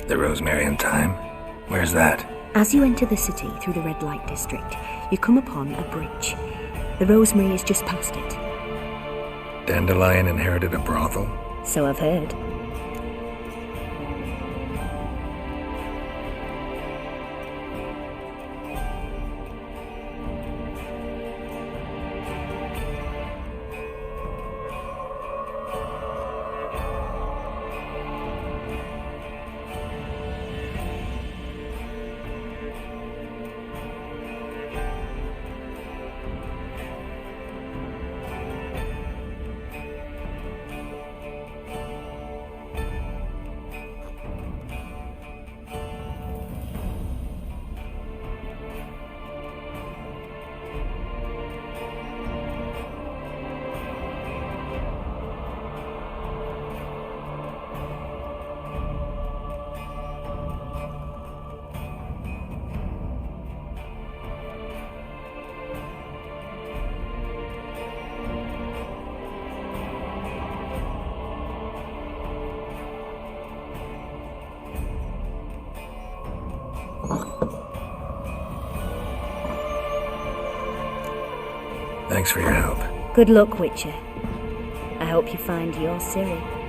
The Rosemary in Time? Where's that? As you enter the city through the red light district, you come upon a bridge. The Rosemary is just past it. Dandelion inherited a brothel? So I've heard. Thanks for your help. Good luck, Witcher. I hope you find your Ciri.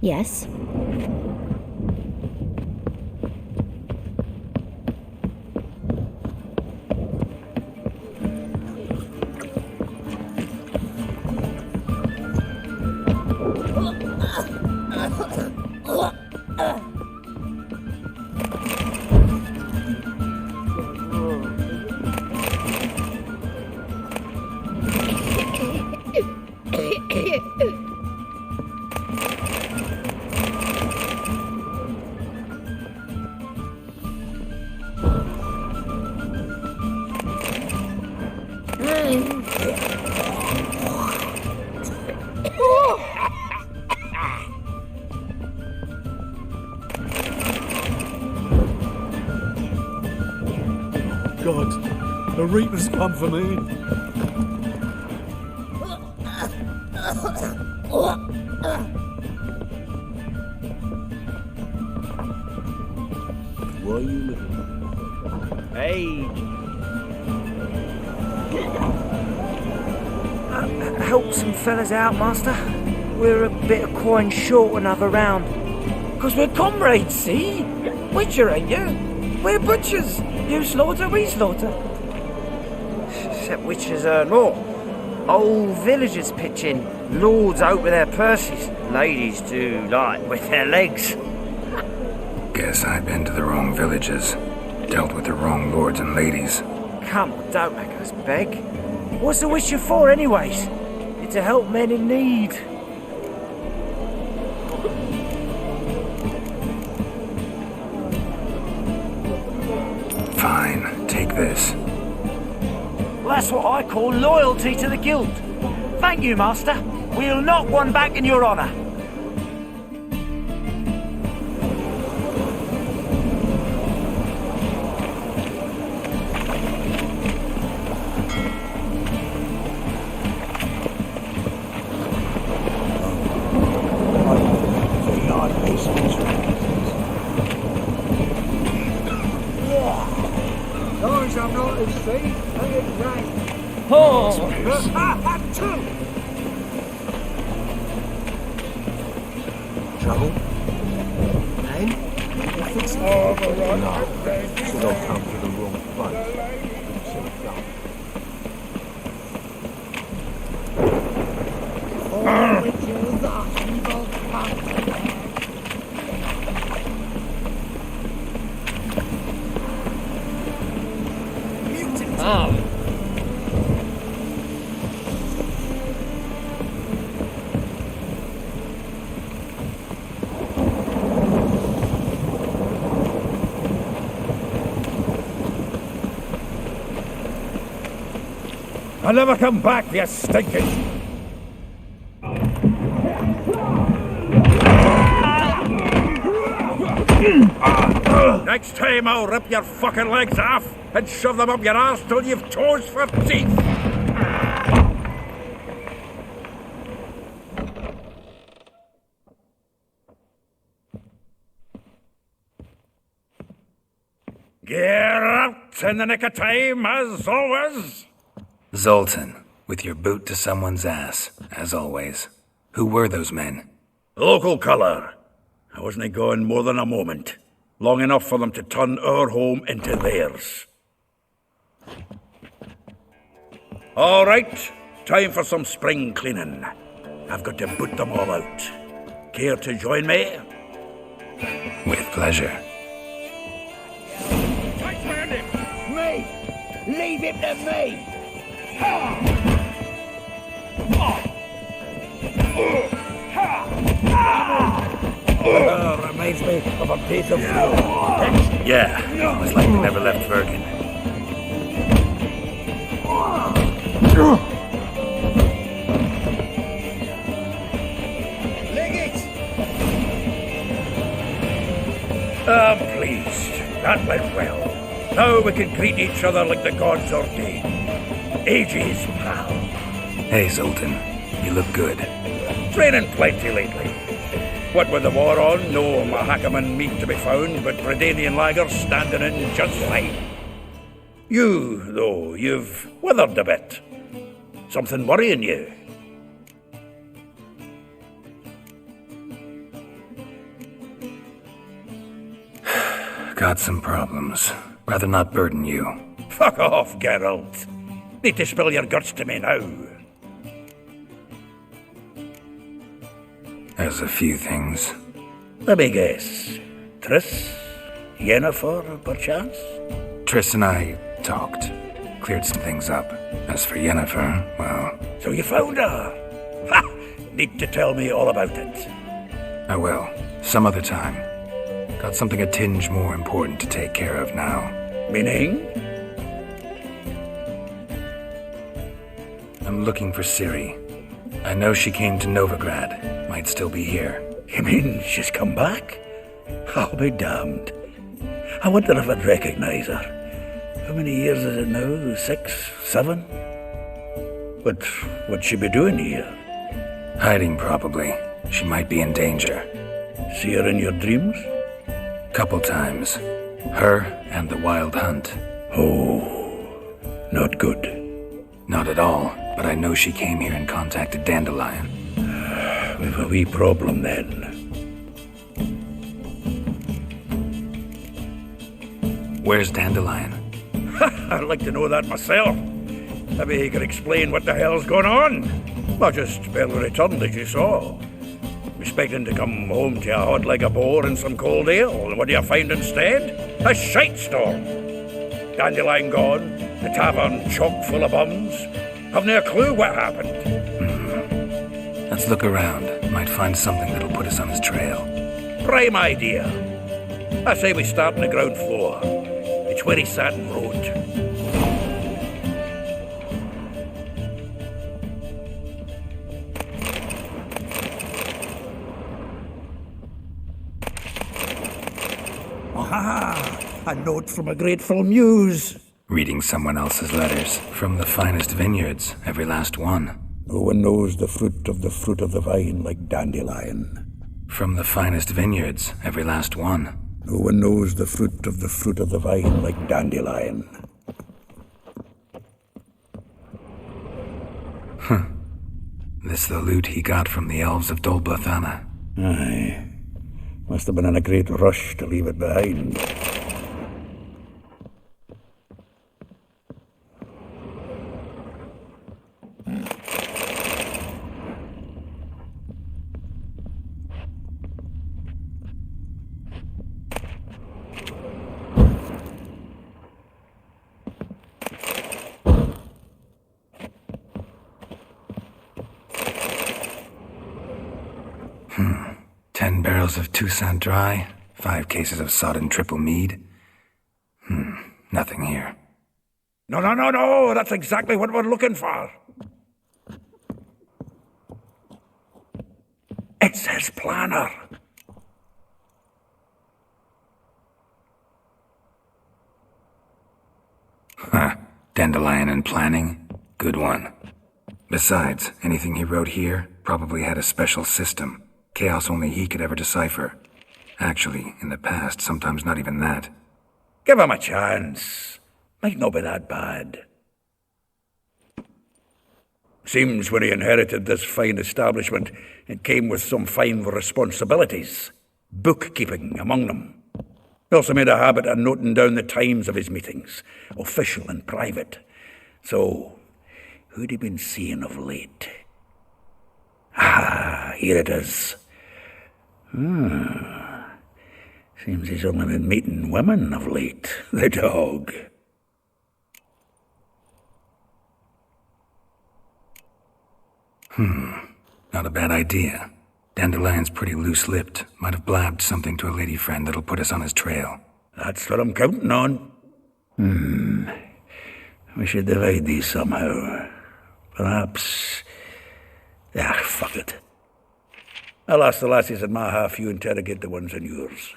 Yes? God, the Reaper's come for me. Why are you looking? Hey! Help some fellas out, Master. We're a bit of coin short another round. 'Cause we're comrades, see? Witcher, ain't you? We're butchers. You slaughter, we slaughter. Except witchers earn more. Old villagers pitch in. Lords out with their purses. Ladies do like with their legs. Guess I've been to the wrong villages. Dealt with the wrong lords and ladies. Come on, don't make us beg. What's the witcher for, anyways? It's to help men in need. Fine, take this. Well, that's what I call loyalty to the guild. Thank you, Master. We'll knock one back in your honour. Guys, I'm not as safe. Oh! Trouble? Pain? Nothing's alright. No, should have come to the wrong place. Should have done. Oh, it's you, the evil fuck. Oh. I'll never come back, you stinking... Next time I'll rip your fucking legs off and shove them up your arse till you've toes for teeth. Get out in the nick of time, as always. Zoltan, with your boot to someone's ass, as always. Who were those men? Local colour. I wasn't gone more than a moment. Long enough for them to turn our home into theirs. All right, time for some spring cleaning. I've got to boot them all out. Care to join me? With pleasure. Me! Leave him to me! Reminds me of a piece of... Yeah, it's like we never left Virgin. I'm pleased. That went well. Now we can greet each other like the gods ordained. Ages, pal. Hey, Zoltan. You look good. Training plenty lately. What with the war on, no Mahakaman meat to be found, but Bredanian lagers standing in just fine. You, though, you've withered a bit. Something worrying you? got some problems. Rather not burden you. Fuck off, Geralt. Need to spill your guts to me now. There's a few things. Let me guess. Triss? Yennefer, perchance? Triss and I talked. Cleared some things up. As for Yennefer, well... So you found her? Ha! Need to tell me all about it. I will. Some other time. Got something a tinge more important to take care of now. Meaning? I'm looking for Ciri. I know she came to Novigrad. Might still be here. You mean she's come back? I'll be damned. I wonder if I'd recognize her. How many years is it now? 6? 7? What'd she be doing here? Hiding, probably. She might be in danger. See her in your dreams? Couple times. Her and the Wild Hunt. Oh, not good. Not at all, but I know she came here and contacted Dandelion. We've a wee problem then. Where's Dandelion? I'd like to know that myself. Maybe he could explain what the hell's going on. Well, just barely returned, as you saw. Expecting to come home to a hod like a boar and some cold ale, and what do you find instead? A shite storm. Dandelion gone, the tavern chock full of bums. Have no clue what happened. Let's look around. Might find something that'll put us on his trail. Prime idea. I say we start on the ground floor. It's where he sat and wrote. Aha! A note from a grateful muse. Reading someone else's letters. From the finest vineyards, every last one. No one knows the fruit of the vine like Dandelion. From the finest vineyards, every last one. No one knows the fruit of the vine like Dandelion. This the loot he got from the elves of Dol Blathanna. Aye. Must have been in a great rush to leave it behind. Of Toussaint Dry, 5 cases of sodden triple mead. Nothing here. No, that's exactly what we're looking for. It's his planner. Dandelion and planning? Good one. Besides, anything he wrote here probably had a special system. Chaos only he could ever decipher. Actually, in the past, sometimes not even that. Give him a chance. Might not be that bad. Seems when he inherited this fine establishment, it came with some fine responsibilities. Bookkeeping among them. He also made a habit of noting down the times of his meetings, official and private. So, who'd he been seeing of late? Ah, here it is. Seems he's only been meeting women of late, the dog. Not a bad idea. Dandelion's pretty loose-lipped. Might have blabbed something to a lady friend that'll put us on his trail. That's what I'm counting on. We should divide these somehow. Perhaps... fuck it. I'll ask the lassies in my half, you interrogate the ones in yours.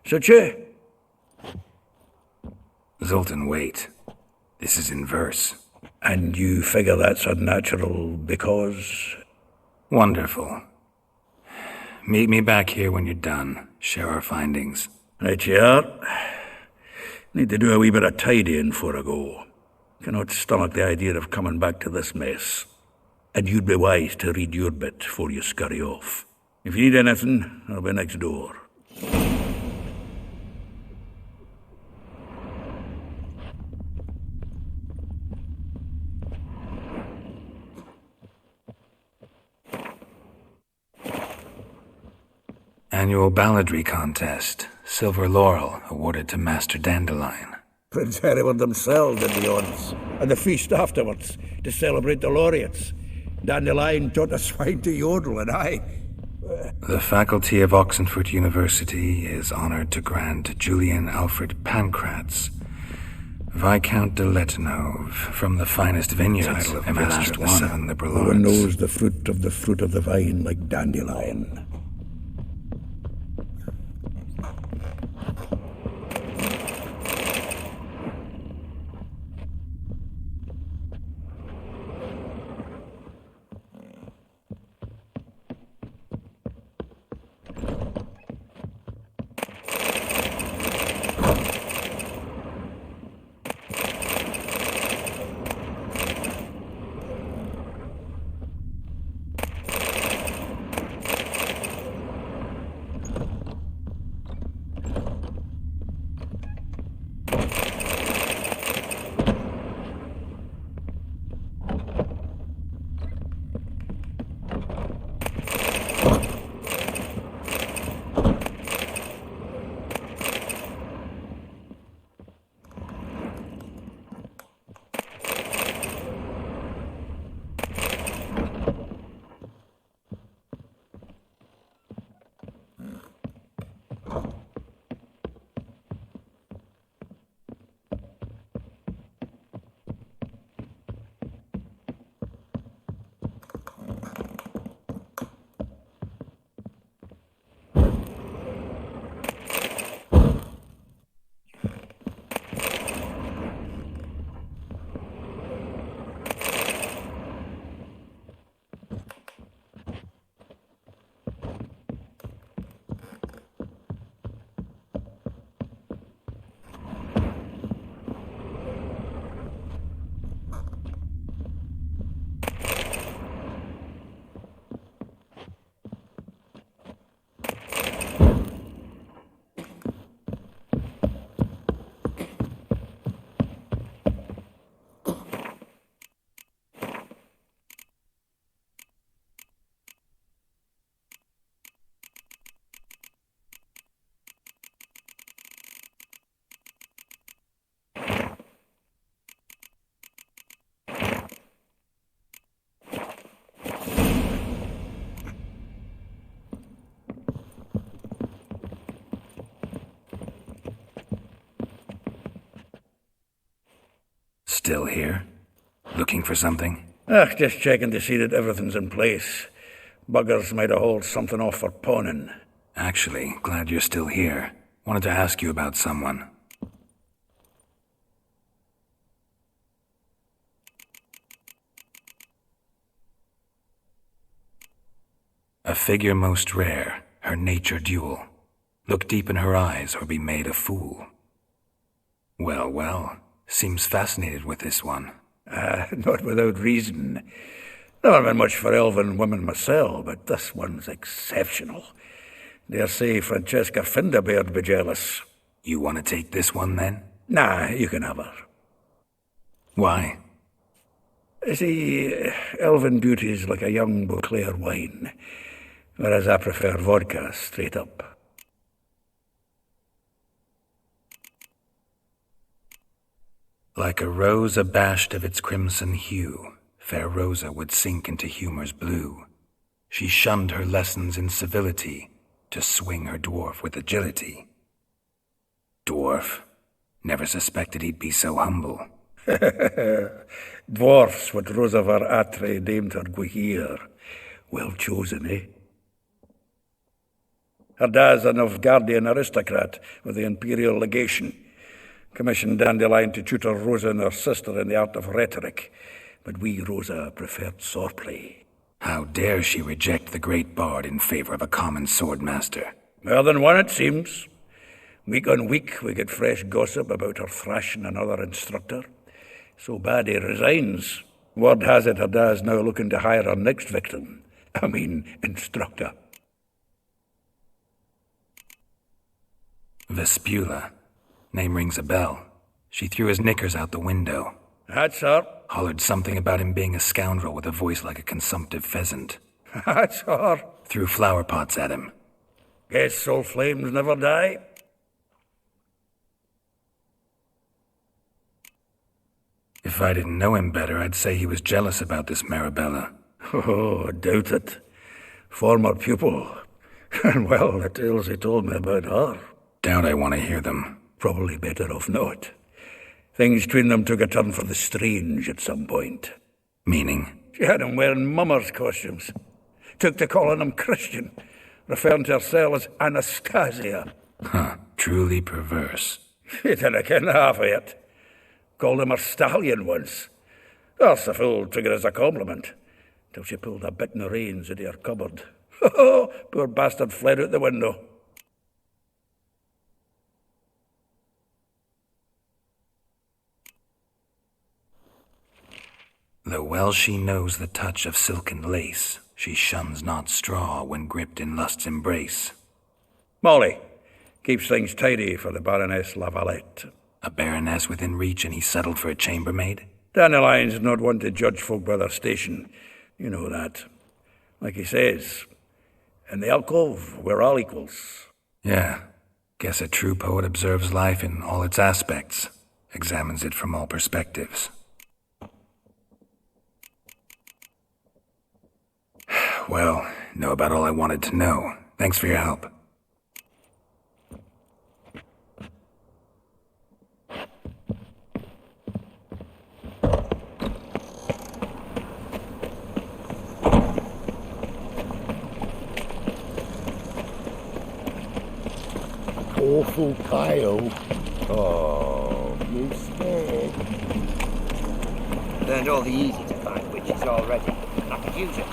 Suche? Zoltan, wait. This is in verse. And you figure that's unnatural because... Wonderful. Meet me back here when you're done. Share our findings. Right you are. Need to do a wee bit of tidying before I go. Cannot stomach the idea of coming back to this mess. And you'd be wise to read your bit before you scurry off. If you need anything, I'll be next door. Annual balladry contest. Silver laurel awarded to Master Dandelion. Prince Hereward themselves did the honors, and the feast afterwards to celebrate the laureates. Dandelion taught the swine to yodel, and I... The faculty of Oxenford University is honored to grant Julian Alfred Pancratz, Viscount de Letenove, from the finest vineyards of Master of the Seven Liberal No one Arts. knows the fruit of the vine like Dandelion. Still here? Looking for something? Just checking to see that everything's in place. Buggers might have hauled something off for pawning. Actually, glad you're still here. Wanted to ask you about someone. A figure most rare, her nature dual. Look deep in her eyes or be made a fool. Well, well, seems fascinated with this one. Not without reason. Never been much for elven women myself, but this one's exceptional. Dare say Francesca Finderbeard'd be jealous. You want to take this one, then? Nah, you can have her. Why? See, elven beauty's like a young Beauclair wine, whereas I prefer vodka straight up. Like a rose abashed of its crimson hue, fair Rosa would sink into humor's blue. She shunned her lessons in civility to swing her dwarf with agility. Dwarf? Never suspected he'd be so humble. Dwarfs what Rosavar Atre deemed her Guihir. Well chosen, eh? Her dad's a Novgardian aristocrat with the Imperial Legation. Commissioned Dandelion to tutor Rosa and her sister in the art of rhetoric, but we, Rosa, preferred swordplay. How dare she reject the great bard in favor of a common swordmaster? More than one, it seems. Week on week, we get fresh gossip about her thrashing another instructor. So bad he resigns. Word has it her dad's now looking to hire her next victim. Instructor. Vespula. Name rings a bell. She threw his knickers out the window. That's her. Hollered something about him being a scoundrel with a voice like a consumptive pheasant. That's her. Threw flower pots at him. Guess so flames never die. If I didn't know him better, I'd say he was jealous about this Marabella. Oh, I doubt it. Former pupil. And well, the tales he told me about her. Doubt I want to hear them. Probably better off not. Things between them took a turn for the strange at some point. Meaning? She had him wearing mummers' costumes. Took to calling him Christian, referring to herself as Anastasia. Huh, truly perverse. He didn't ken half of it. Called him her stallion once. That's the fool took it as a compliment, till she pulled a bit in the reins into her cupboard. Poor bastard fled out the window. Though well she knows the touch of silken lace, she shuns not straw when gripped in lust's embrace. Molly keeps things tidy for the Baroness Lavalette. A baroness within reach, and he settled for a chambermaid? Dandelion's not one to judge folk by their station. You know that. Like he says, in the alcove, we're all equals. Yeah. Guess a true poet observes life in all its aspects, examines it from all perspectives. Well, know about all I wanted to know. Thanks for your help. Awful pale. Oh, you scared. Learned all the easy to find witches already. I could use it.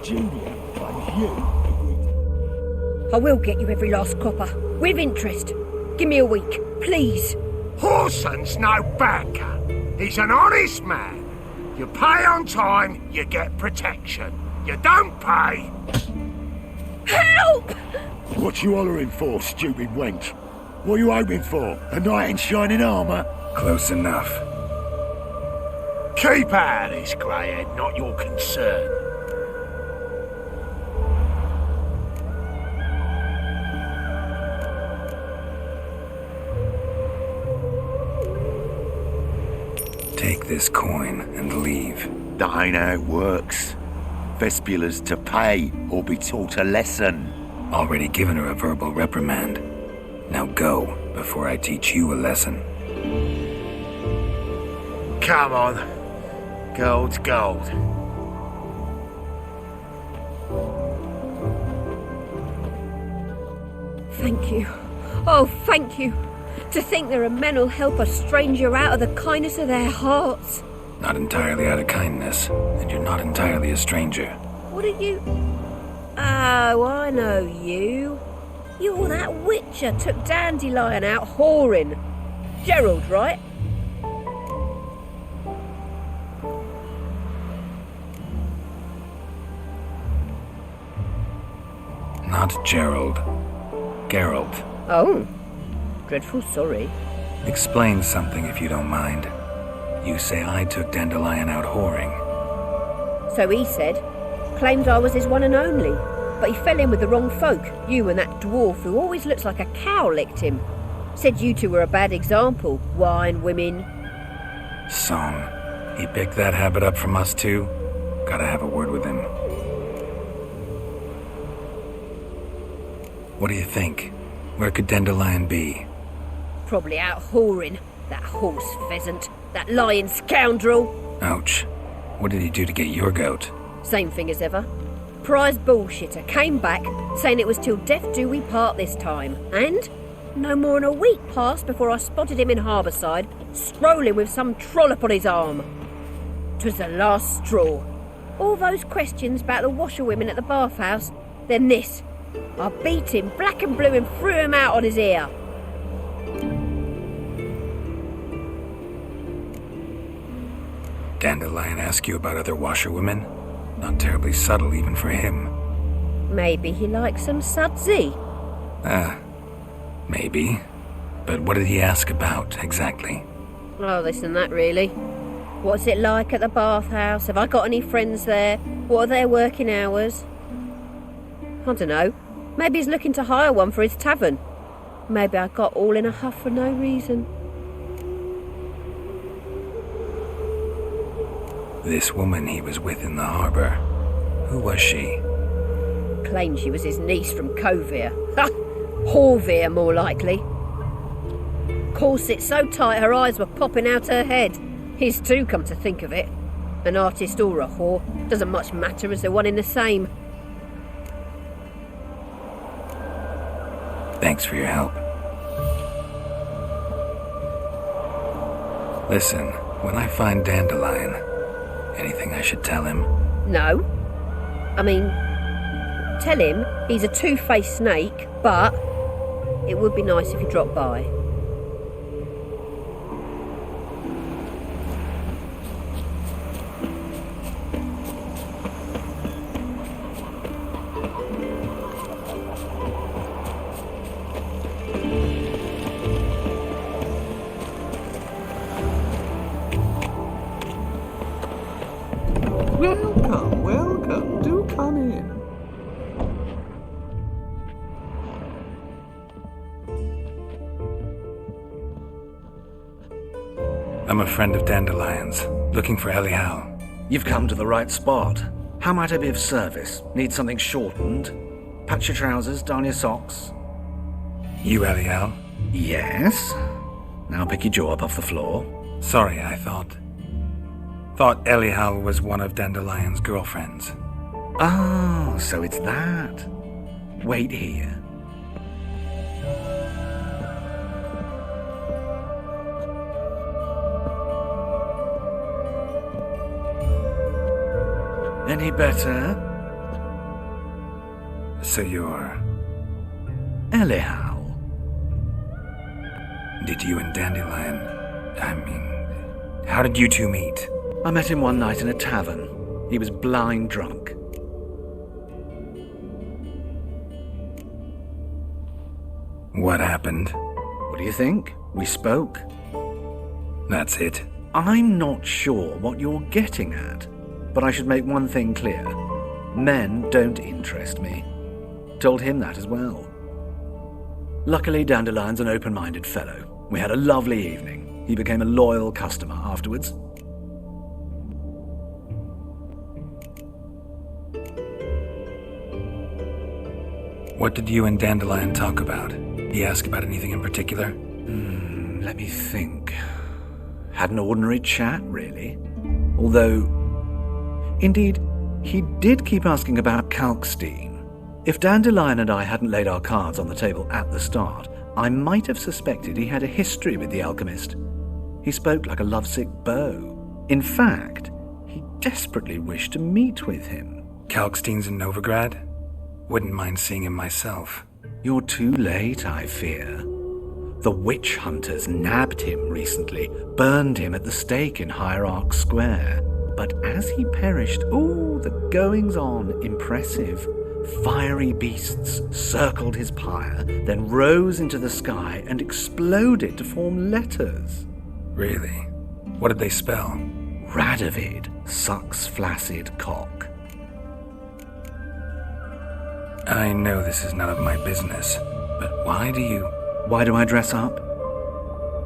Julia, finds you. I will get you every last copper, with interest. Give me a week, please. Horson's no banker. He's an honest man. You pay on time, you get protection. You don't pay. Help! What you hollering for, stupid wench? What you hoping for? A knight in shining armour? Close enough. Keep out of this, greyhead, not your concern. Take this coin and leave. That ain't how it works. Vespula's to pay or be taught a lesson. Already given her a verbal reprimand. Now go, before I teach you a lesson. Come on. Gold's gold. Thank you. Oh, thank you. To think there are men who'll help a stranger out of the kindness of their hearts. Not entirely out of kindness, and you're not entirely a stranger. What are you... Oh, I know you. You're that witcher took Dandelion out whoring. Gerald, right? Not Gerald. Geralt. Oh. Dreadful sorry. Explain something if you don't mind. You say I took Dandelion out whoring. So he said. Claimed I was his one and only. But he fell in with the wrong folk. You and that dwarf who always looks like a cow licked him. Said you two were a bad example. Wine, women. Song. He picked that habit up from us too? Gotta have a word with him. What do you think? Where could Dandelion be? Probably out whoring. That horse pheasant. That lying scoundrel. Ouch. What did he do to get your goat? Same thing as ever. Prize bullshitter came back, saying it was till death do we part this time. And no more than a week passed before I spotted him in Harbourside, strolling with some trollop on his arm. 'Twas the last straw. All those questions about the washerwomen at the bathhouse, then this. I beat him black and blue and threw him out on his ear. Dandelion ask you about other washerwomen? Not terribly subtle even for him. Maybe he likes some sudsy. Maybe. But what did he ask about, exactly? Oh, this and that, really. What's it like at the bathhouse? Have I got any friends there? What are their working hours? I don't know. Maybe he's looking to hire one for his tavern. Maybe I got all in a huff for no reason. This woman he was with in the harbour, who was she? Claimed she was his niece from Covere. Ha! Horvere, more likely. Corset so tight her eyes were popping out her head. His too, come to think of it. An artist or a whore. Doesn't much matter as they're one in the same. Thanks for your help. Listen, when I find Dandelion, anything I should tell him? No. I mean, tell him he's a two-faced snake, but it would be nice if he dropped by. Welcome, welcome. Do come in. I'm a friend of Dandelion's, looking for Elial. You've come to the right spot. How might I be of service? Need something shortened? Patch your trousers, darn your socks. You Elial? Yes. Now pick your jaw up off the floor. Sorry, I thought Elial was one of Dandelion's girlfriends. Oh, so it's that. Wait here. Any better? So you're... Elial. Did you and Dandelion... how did you two meet? I met him one night in a tavern. He was blind drunk. What happened? What do you think? We spoke. That's it. I'm not sure what you're getting at, but I should make one thing clear. Men don't interest me. Told him that as well. Luckily, Dandelion's an open-minded fellow. We had a lovely evening. He became a loyal customer afterwards. What did you and Dandelion talk about? Did he ask about anything in particular? Let me think. Had an ordinary chat, really. Although, indeed, he did keep asking about Kalkstein. If Dandelion and I hadn't laid our cards on the table at the start, I might have suspected he had a history with the alchemist. He spoke like a lovesick beau. In fact, he desperately wished to meet with him. Kalkstein's in Novigrad? Wouldn't mind seeing him myself. You're too late, I fear. The witch hunters nabbed him recently, burned him at the stake in Hierarch Square. But as he perished, the goings-on impressive. Fiery beasts circled his pyre, then rose into the sky and exploded to form letters. Really? What did they spell? Radovid sucks flaccid cock. I know this is none of my business, but why do I dress up?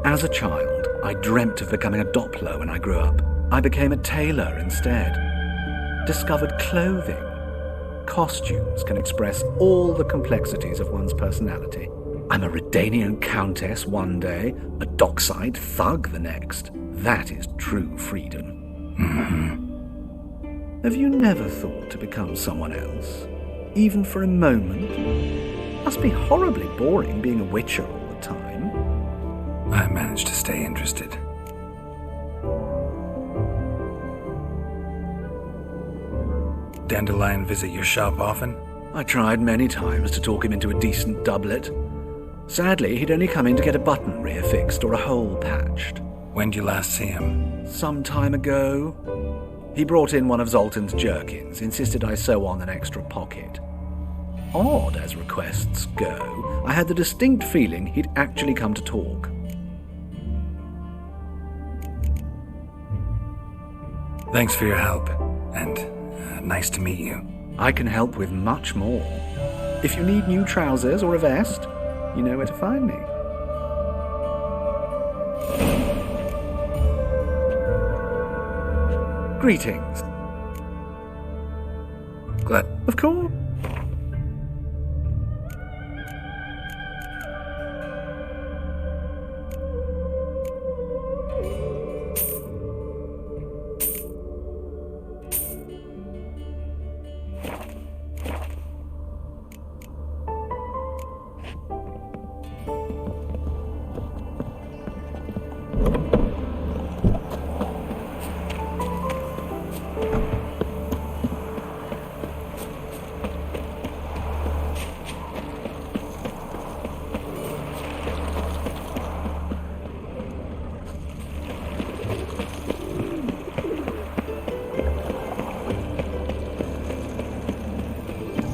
As a child, I dreamt of becoming a Doppler when I grew up. I became a tailor instead. Discovered clothing. Costumes can express all the complexities of one's personality. I'm a Redanian countess one day, a dockside thug the next. That is true freedom. Mm-hmm. Have you never thought to become someone else? Even for a moment? Must be horribly boring being a witcher all the time. I managed to stay interested. Dandelion visit your shop often? I tried many times to talk him into a decent doublet. Sadly, he'd only come in to get a button reaffixed or a hole patched. When'd you last see him? Some time ago. He brought in one of Zoltan's jerkins, insisted I sew on an extra pocket. Odd as requests go, I had the distinct feeling he'd actually come to talk. Thanks for your help, and nice to meet you. I can help with much more. If you need new trousers or a vest, you know where to find me. Greetings. Glad. Of course.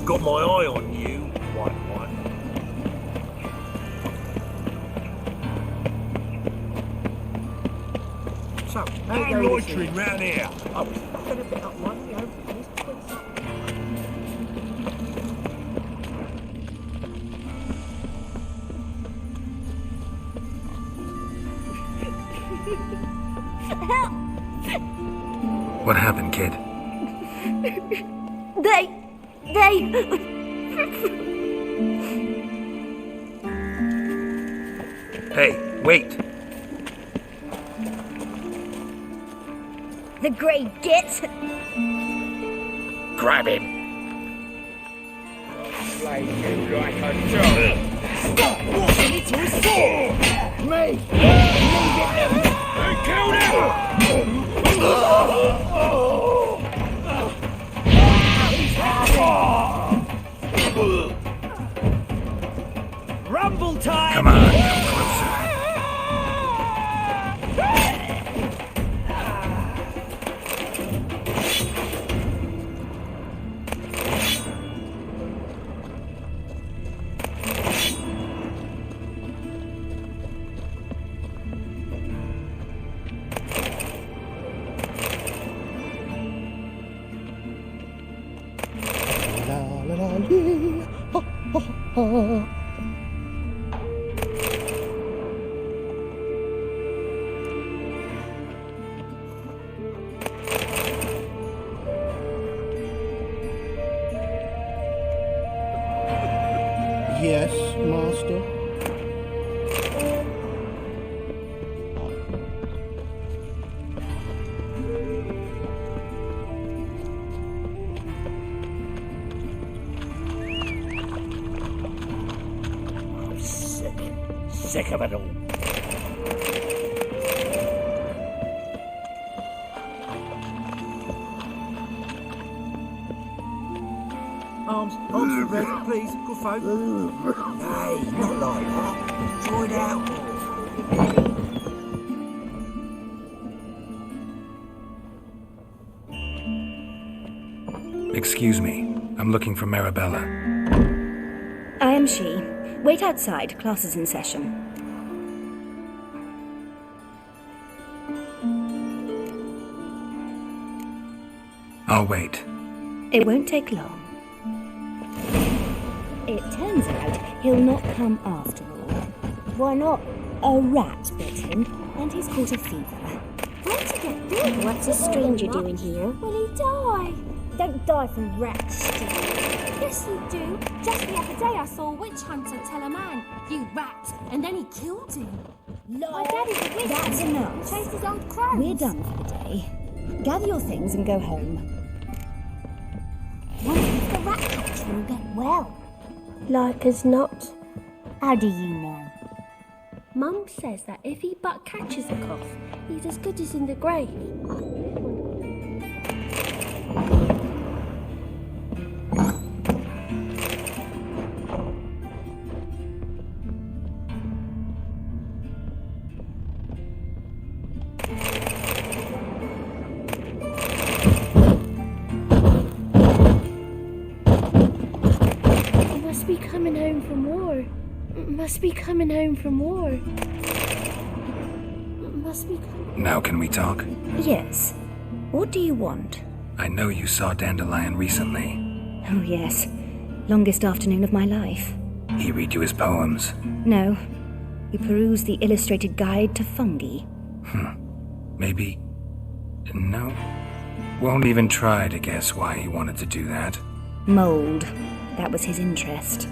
Got my eye on you, white one. So, I'm loitering round here. I was fucking a bit up one, you know. These twigs. What happened, kid? They... Hey, wait! The grey git! Grab him! Slay you like a dog. Stop walking into a sword! Me! Leave it! They killed him! Rumble time! Come on, come closer. Yes, master. I'm sick. Sick of it all. Arms for red, please, good folk. Hey, not like that. Enjoy it out. Excuse me, I'm looking for Marabella. I am she. Wait outside, class is in session. I'll wait. It won't take long. It turns out he'll not come after all. Why not? A rat bit him, and he's caught a fever. Where'd you get this? What's a stranger doing here? Will he die? Don't die from rats, Steve. Yes, you do. Just the other day I saw a witch hunter tell a man, "You rat," and then he killed him. My daddy's a witch That's hunter. enough. Chased his old crows. We're done for the day. Gather your things and go home. Wonder if the rat catcher will get well. Like as not. How do you know? Mum says that if he but catches a cough, he's as good as in the grave. Must be coming home from war. Must be coming home from war. Must be coming. Now can we talk? Yes. What do you want? I know you saw Dandelion recently. Oh, yes. Longest afternoon of my life. He read you his poems? No. We perused the illustrated guide to fungi. Maybe... No. Won't even try to guess why he wanted to do that. Mold. That was his interest.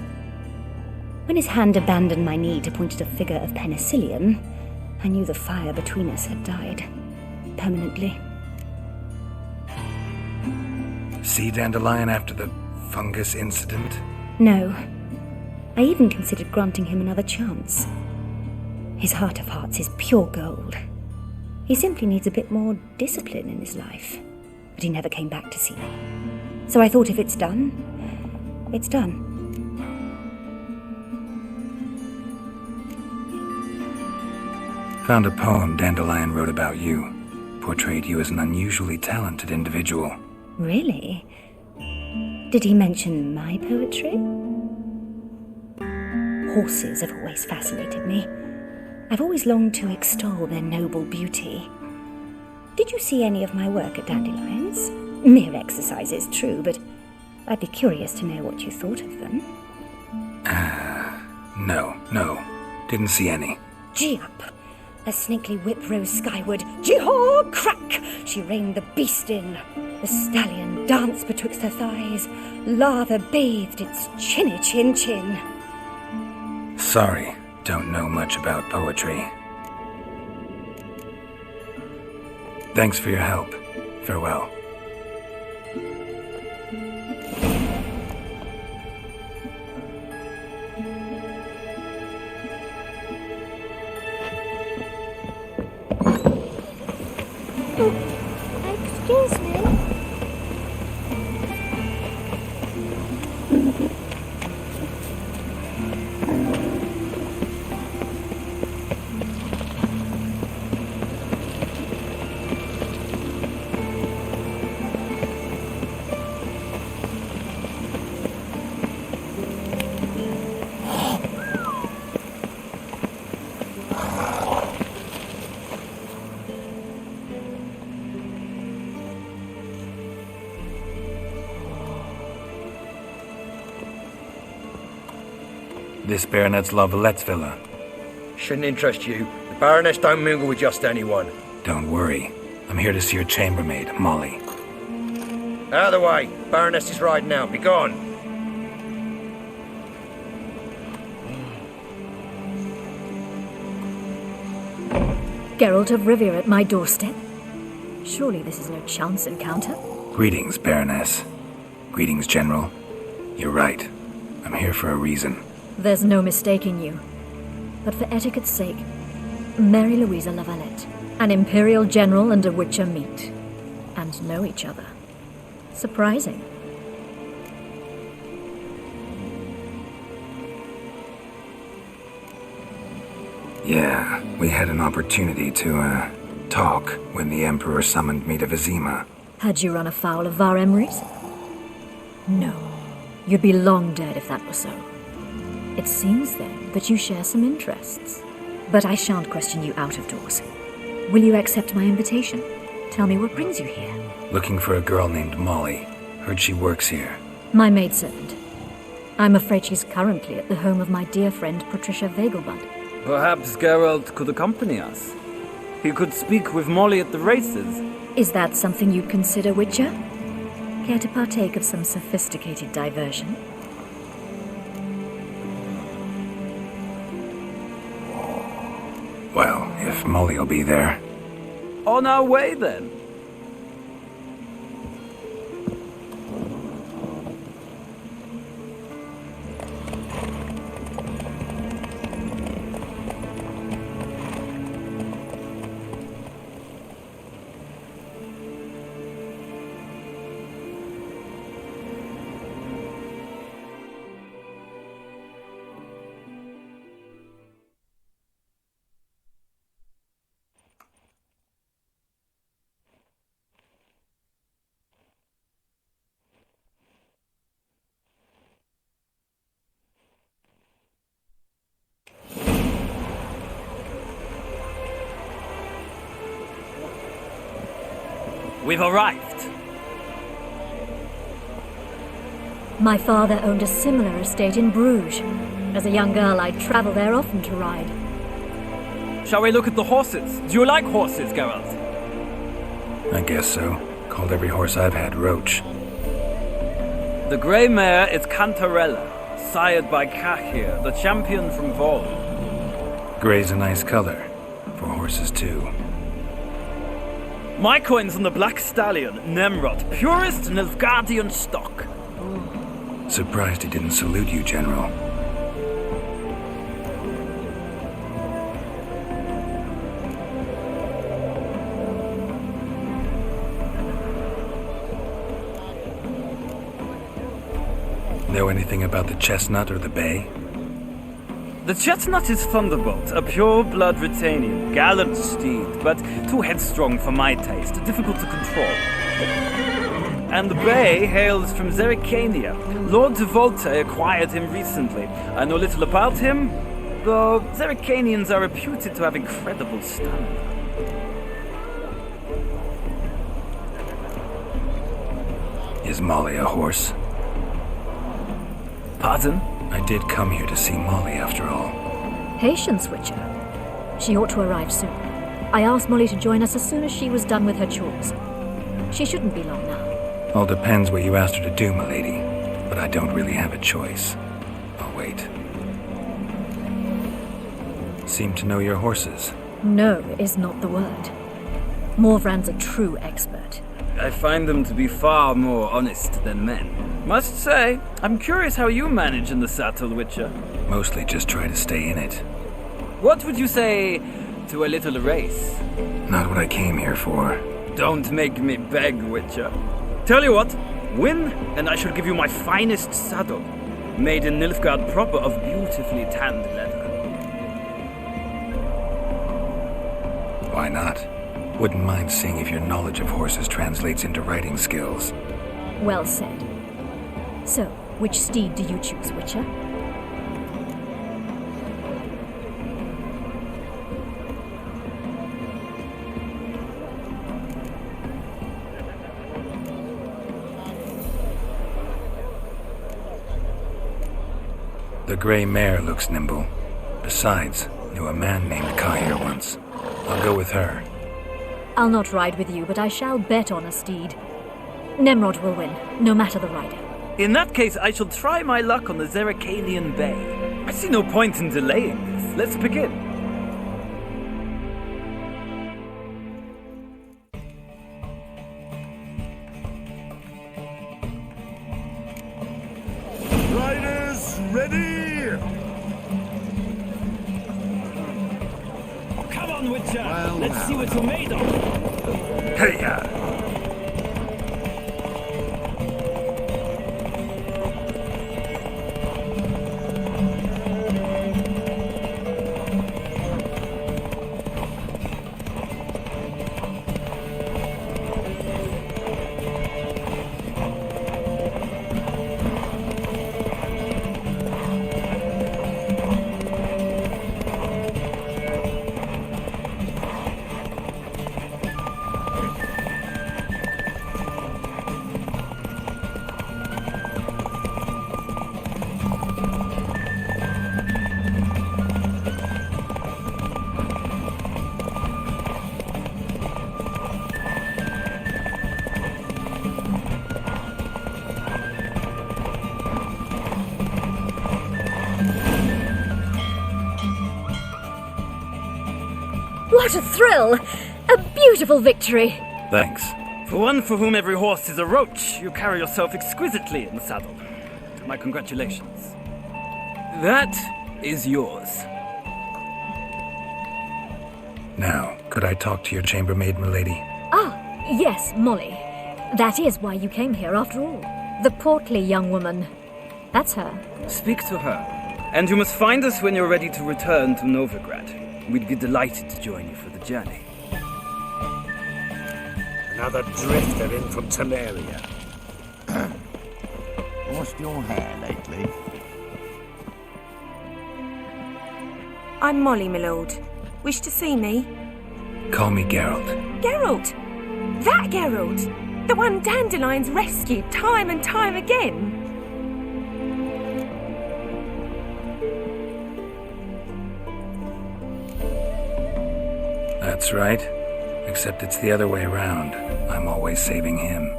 When his hand abandoned my knee to point at a figure of penicillium, I knew the fire between us had died. Permanently. See Dandelion after the fungus incident? No. I even considered granting him another chance. His heart of hearts is pure gold. He simply needs a bit more discipline in his life. But he never came back to see me. So I thought if it's done, it's done. Found a poem Dandelion wrote about you. Portrayed you as an unusually talented individual. Really? Did he mention my poetry? Horses have always fascinated me. I've always longed to extol their noble beauty. Did you see any of my work at Dandelion's? Mere exercises, true, but I'd be curious to know what you thought of them. No. Didn't see any. Gee up! A snakely whip rose skyward. Jee-haw! Crack! She reined the beast in. The stallion danced betwixt her thighs. Lather bathed its chinny chin. Sorry, don't know much about poetry. Thanks for your help. Farewell. Excuse me. This Baronet's La Vallette's villa. Shouldn't interest you. The Baroness don't mingle with just anyone. Don't worry. I'm here to see your chambermaid, Molly. Out of the way. Baroness is riding out. Be gone. Geralt of Rivia at my doorstep? Surely this is no chance encounter? Greetings, Baroness. Greetings, General. You're right. I'm here for a reason. There's no mistaking you. But for etiquette's sake, Mary Louisa La Valette, an Imperial General and a Witcher meet. And know each other. Surprising. Yeah, we had an opportunity to, talk when the Emperor summoned me to Vizima. Had you run afoul of Var Emrys? No. You'd be long dead if that were so. It seems, then, that you share some interests. But I shan't question you out of doors. Will you accept my invitation? Tell me what brings you here. Looking for a girl named Molly. Heard she works here. My maidservant. I'm afraid she's currently at the home of my dear friend Patricia Vegelbud. Perhaps Geralt could accompany us. He could speak with Molly at the races. Is that something you'd consider, Witcher? Care to partake of some sophisticated diversion? Well, if Molly'll be there. On our way, then. we've arrived. My father owned a similar estate in Bruges. As a young girl, I'd travel there often to ride. Shall we look at the horses? Do you like horses, Geralt? I guess so. Called every horse I've had Roach. The grey mare is Cantarella, sired by Kahir, the champion from Vol. Grey's a nice color. For horses, too. My coin's on the black stallion, Nemrod, purest Nilfgaardian stock. Surprised he didn't salute you, General. Know anything about the chestnut or the bay? The chestnut is Thunderbolt, a pure-blood Retanian, gallant steed, but too headstrong for my taste, difficult to control. And the bay hails from Zerrikania. Lord de Volte acquired him recently. I know little about him, though Zerrikanians are reputed to have incredible stamina. Is Molly a horse? Pardon? I did come here to see Molly, after all. Patience, Witcher. She ought to arrive soon. I asked Molly to join us as soon as she was done with her chores. She shouldn't be long now. All depends what you asked her to do, milady. But I don't really have a choice. I'll wait. Seem to know your horses. No is not the word. Morvran's a true expert. I find them to be far more honest than men. Must say, I'm curious how you manage in the saddle, Witcher. Mostly just try to stay in it. What would you say to a little race? Not what I came here for. Don't make me beg, Witcher. Tell you what, win, and I shall give you my finest saddle, made in Nilfgaard proper of beautifully tanned leather. Why not? Wouldn't mind seeing if your knowledge of horses translates into riding skills. Well said. So, which steed do you choose, Witcher? The grey mare looks nimble. Besides, knew a man named Kahir once. I'll go with her. I'll not ride with you, but I shall bet on a steed. Nemrod will win, no matter the rider. In that case, I shall try my luck on the Zerrikanian Bay. I see no point in delaying this. Let's begin. Riders, ready! Come on, Witcher! Let's see what you're made of! Hey-ya! What a thrill! A beautiful victory! Thanks. For one for whom every horse is a roach, you carry yourself exquisitely in the saddle. My congratulations. That is yours. Now, could I talk to your chambermaid, milady? Ah, yes, Molly. That is why you came here, after all. The portly young woman. That's her. Speak to her. And you must find us when you're ready to return to Novigrad. We'd be delighted to join you for the journey. Another drifter in from Teleria. Washed your hair lately? I'm Molly, my lord. Wish to see me? Call me Geralt. Geralt! That Geralt! The one Dandelion's rescued time and time again! That's right. Except it's the other way around. I'm always saving him.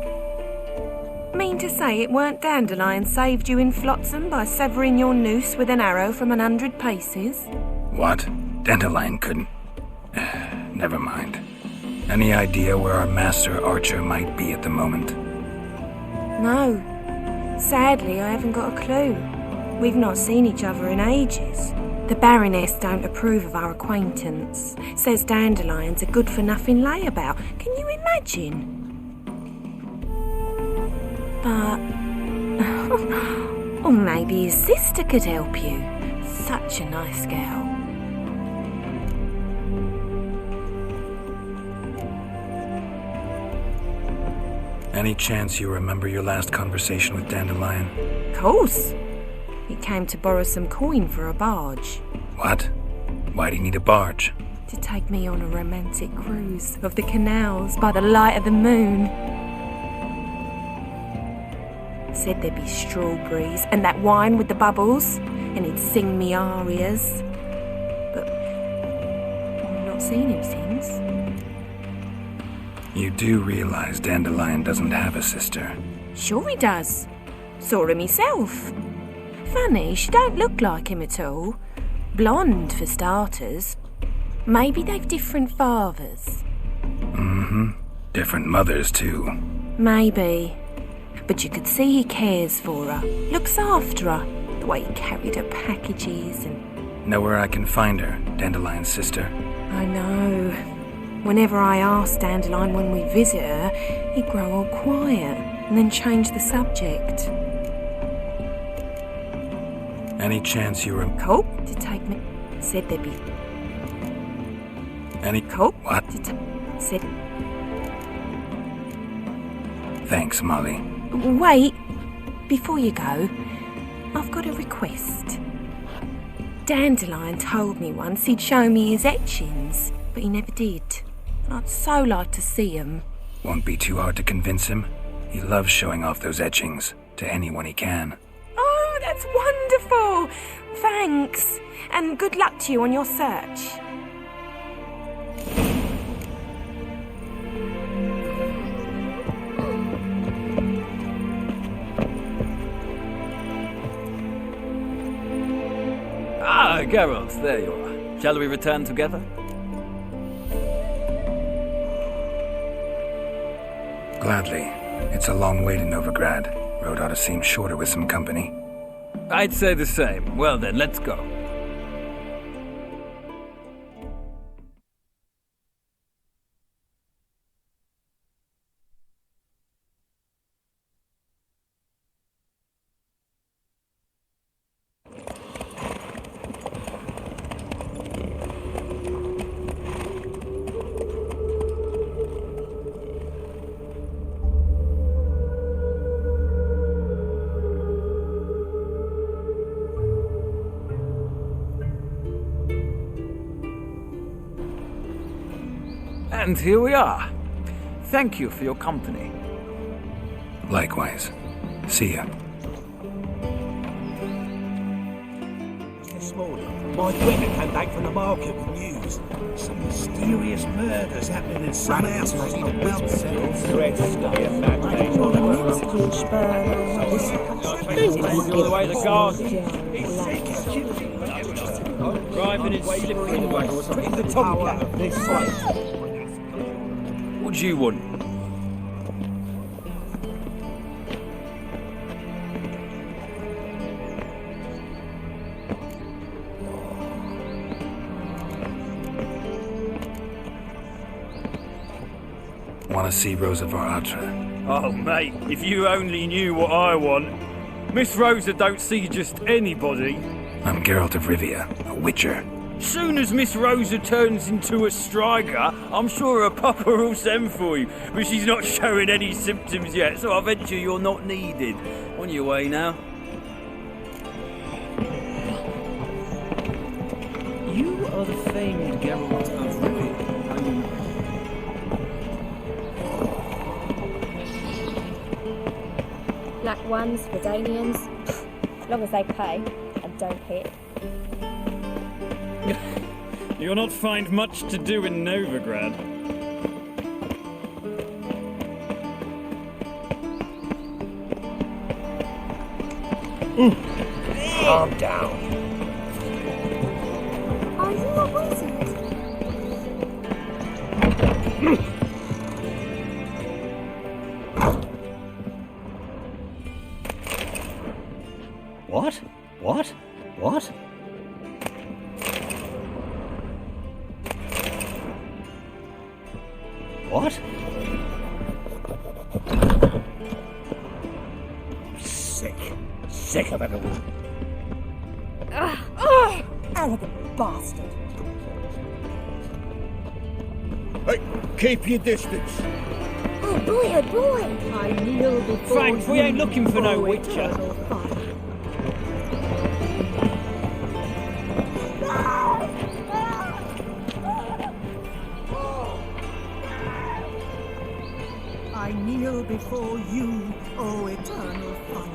Mean to say it weren't Dandelion saved you in Flotsam by severing your noose with an arrow from 100 paces? What? Dandelion couldn't... Never mind. Any idea where our master archer might be at the moment? No. Sadly, I haven't got a clue. We've not seen each other in ages. The Baroness don't approve of our acquaintance. Says Dandelion's a good-for-nothing layabout. Can you imagine? But... or maybe his sister could help you. Such a nice girl. Any chance you remember your last conversation with Dandelion? Course. He came to borrow some coin for a barge. What? Why do you need a barge? To take me on a romantic cruise of the canals by the light of the moon. Said there'd be strawberries and that wine with the bubbles, and he'd sing me arias. But I've not seen him since. You do realize Dandelion doesn't have a sister? Sure he does. Saw her myself. Funny, she don't look like him at all. Blonde, for starters. Maybe they've different fathers. Mm-hmm. Different mothers, too. Maybe. But you could see he cares for her. Looks after her. The way he carried her packages and... Know where I can find her, Dandelion's sister? I know. Whenever I ask Dandelion when we visit her, he'd grow all quiet and then change the subject. Any chance you were... Cope to take me... Said there'd be... Any... Cope? What? Said... Thanks, Molly. Wait. Before you go, I've got a request. Dandelion told me once he'd show me his etchings, but he never did. And I'd so like to see them. Won't be too hard to convince him. He loves showing off those etchings to anyone he can. Oh, that's wonderful! Thanks. And good luck to you on your search. Ah, Geralt, there you are. Shall we return together? Gladly. It's a long way to Novigrad. Road ought to seem shorter with some company. I'd say the same. Well then, let's go. And here we are. Thank you for your company. Likewise. See ya. This morning, my brother came back from the market with news. Some mysterious murders happening in some house on the well cells. All the way to the garden. Driving in slippery wax. In the tomcat this way. What do you want? Want to see Rosa Varatra? Oh, mate, if you only knew what I want. Miss Rosa don't see just anybody. I'm Geralt of Rivia, a witcher. Soon as Miss Rosa turns into a striker, I'm sure her papa will send for you. But she's not showing any symptoms yet, so I venture you're not needed. On your way now. You are the famed Geralt of Rivia, are you? ones, Redanians. As long as they pay and don't hit. You'll not find much to do in Novigrad. Calm down. Are you a wizard? What? What? What? What? Sick. Sick of it all. Arrogant bastard. Hey, keep your distance. Oh boy, oh boy. I kneel before Frank, we ain't looking for no witcher. I kneel before you, O eternal fire.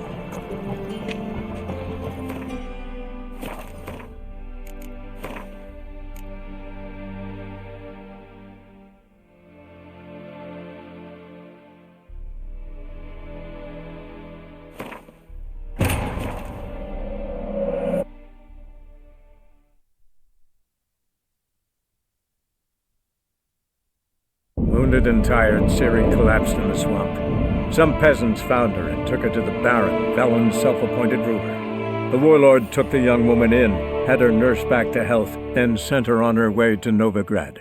Wounded and tired, Ciri collapsed in the swamp. Some peasants found her and took her to the Baron, Valen's self-appointed ruler. The warlord took the young woman in, had her nursed back to health, then sent her on her way to Novigrad.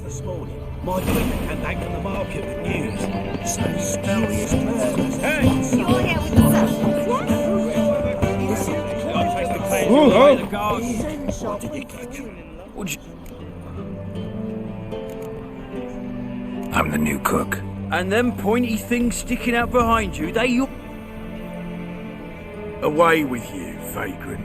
This morning, my brother came back from the market with news. Some mysterious murders. Hey! You're here with the What did you catch? I'm the new cook. And them pointy things sticking out behind you, they your... Away with you, vagrant.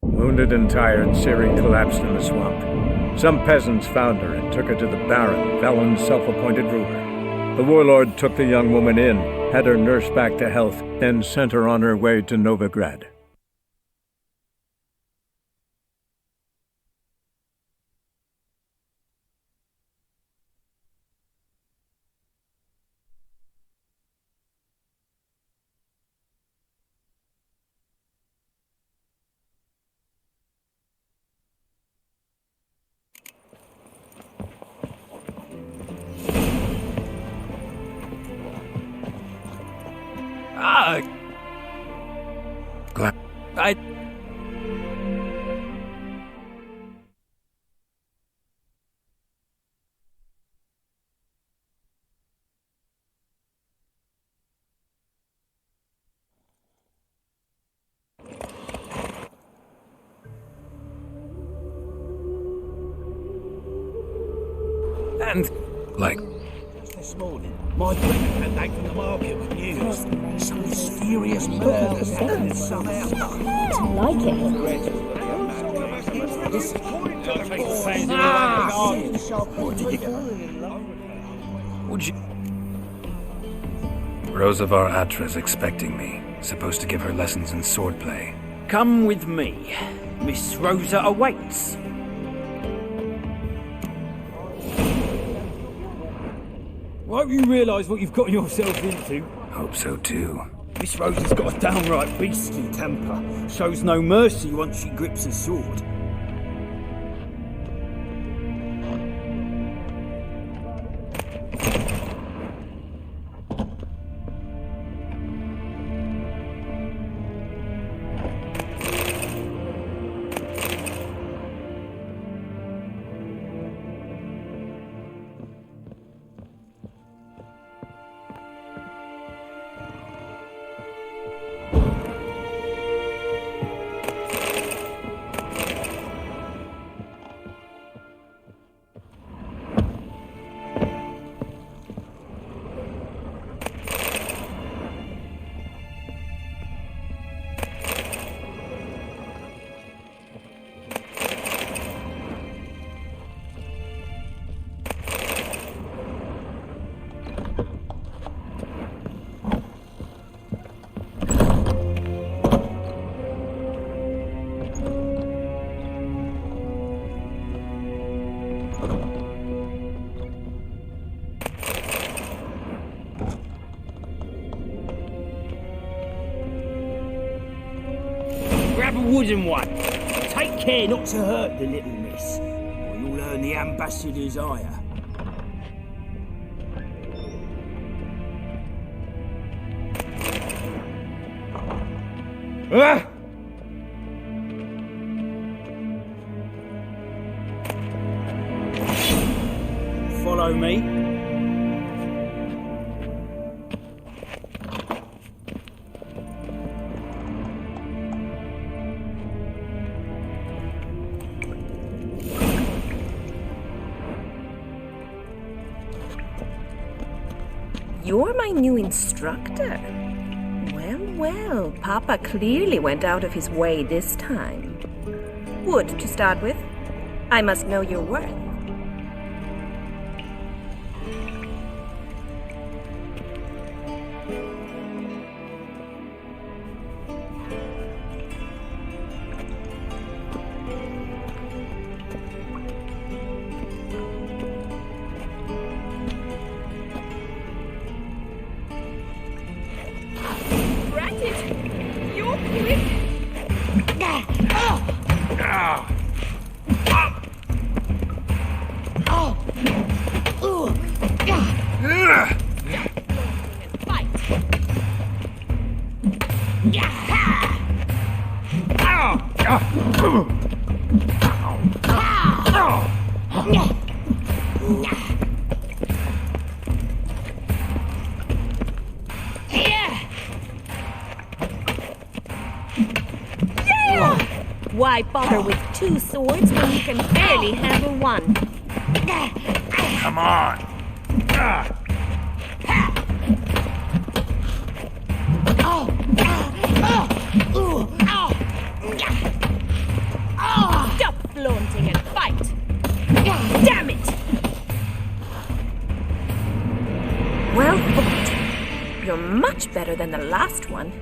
Wounded and tired, Ciri collapsed in the swamp. Some peasants found her and took her to the Baron, Valen's self-appointed ruler. The warlord took the young woman in, had her nursed back to health, then sent her on her way to Novigrad. This morning, my brother came back from the market with news. Some mysterious murders happening in some house. I like it. Would you... Rosavar Atra's expecting me. Supposed to give her lessons in swordplay. Come with me. Miss Rosa awaits. I hope you realise what you've got yourself into. Hope so too. Miss Rosa's got a downright beastly temper. Shows no mercy once she grips a sword. Grab a wooden one. Take care not to hurt the little miss, or you'll earn the ambassador's ire. Ah! Follow me. You're my new instructor. Well, well, Papa clearly went out of his way this time. Wood, to start with. I must know your worth. Why bother with two swords when you can barely handle one? Come on. Stop flaunting and fight! Damn it! Well fought. You're much better than the last one.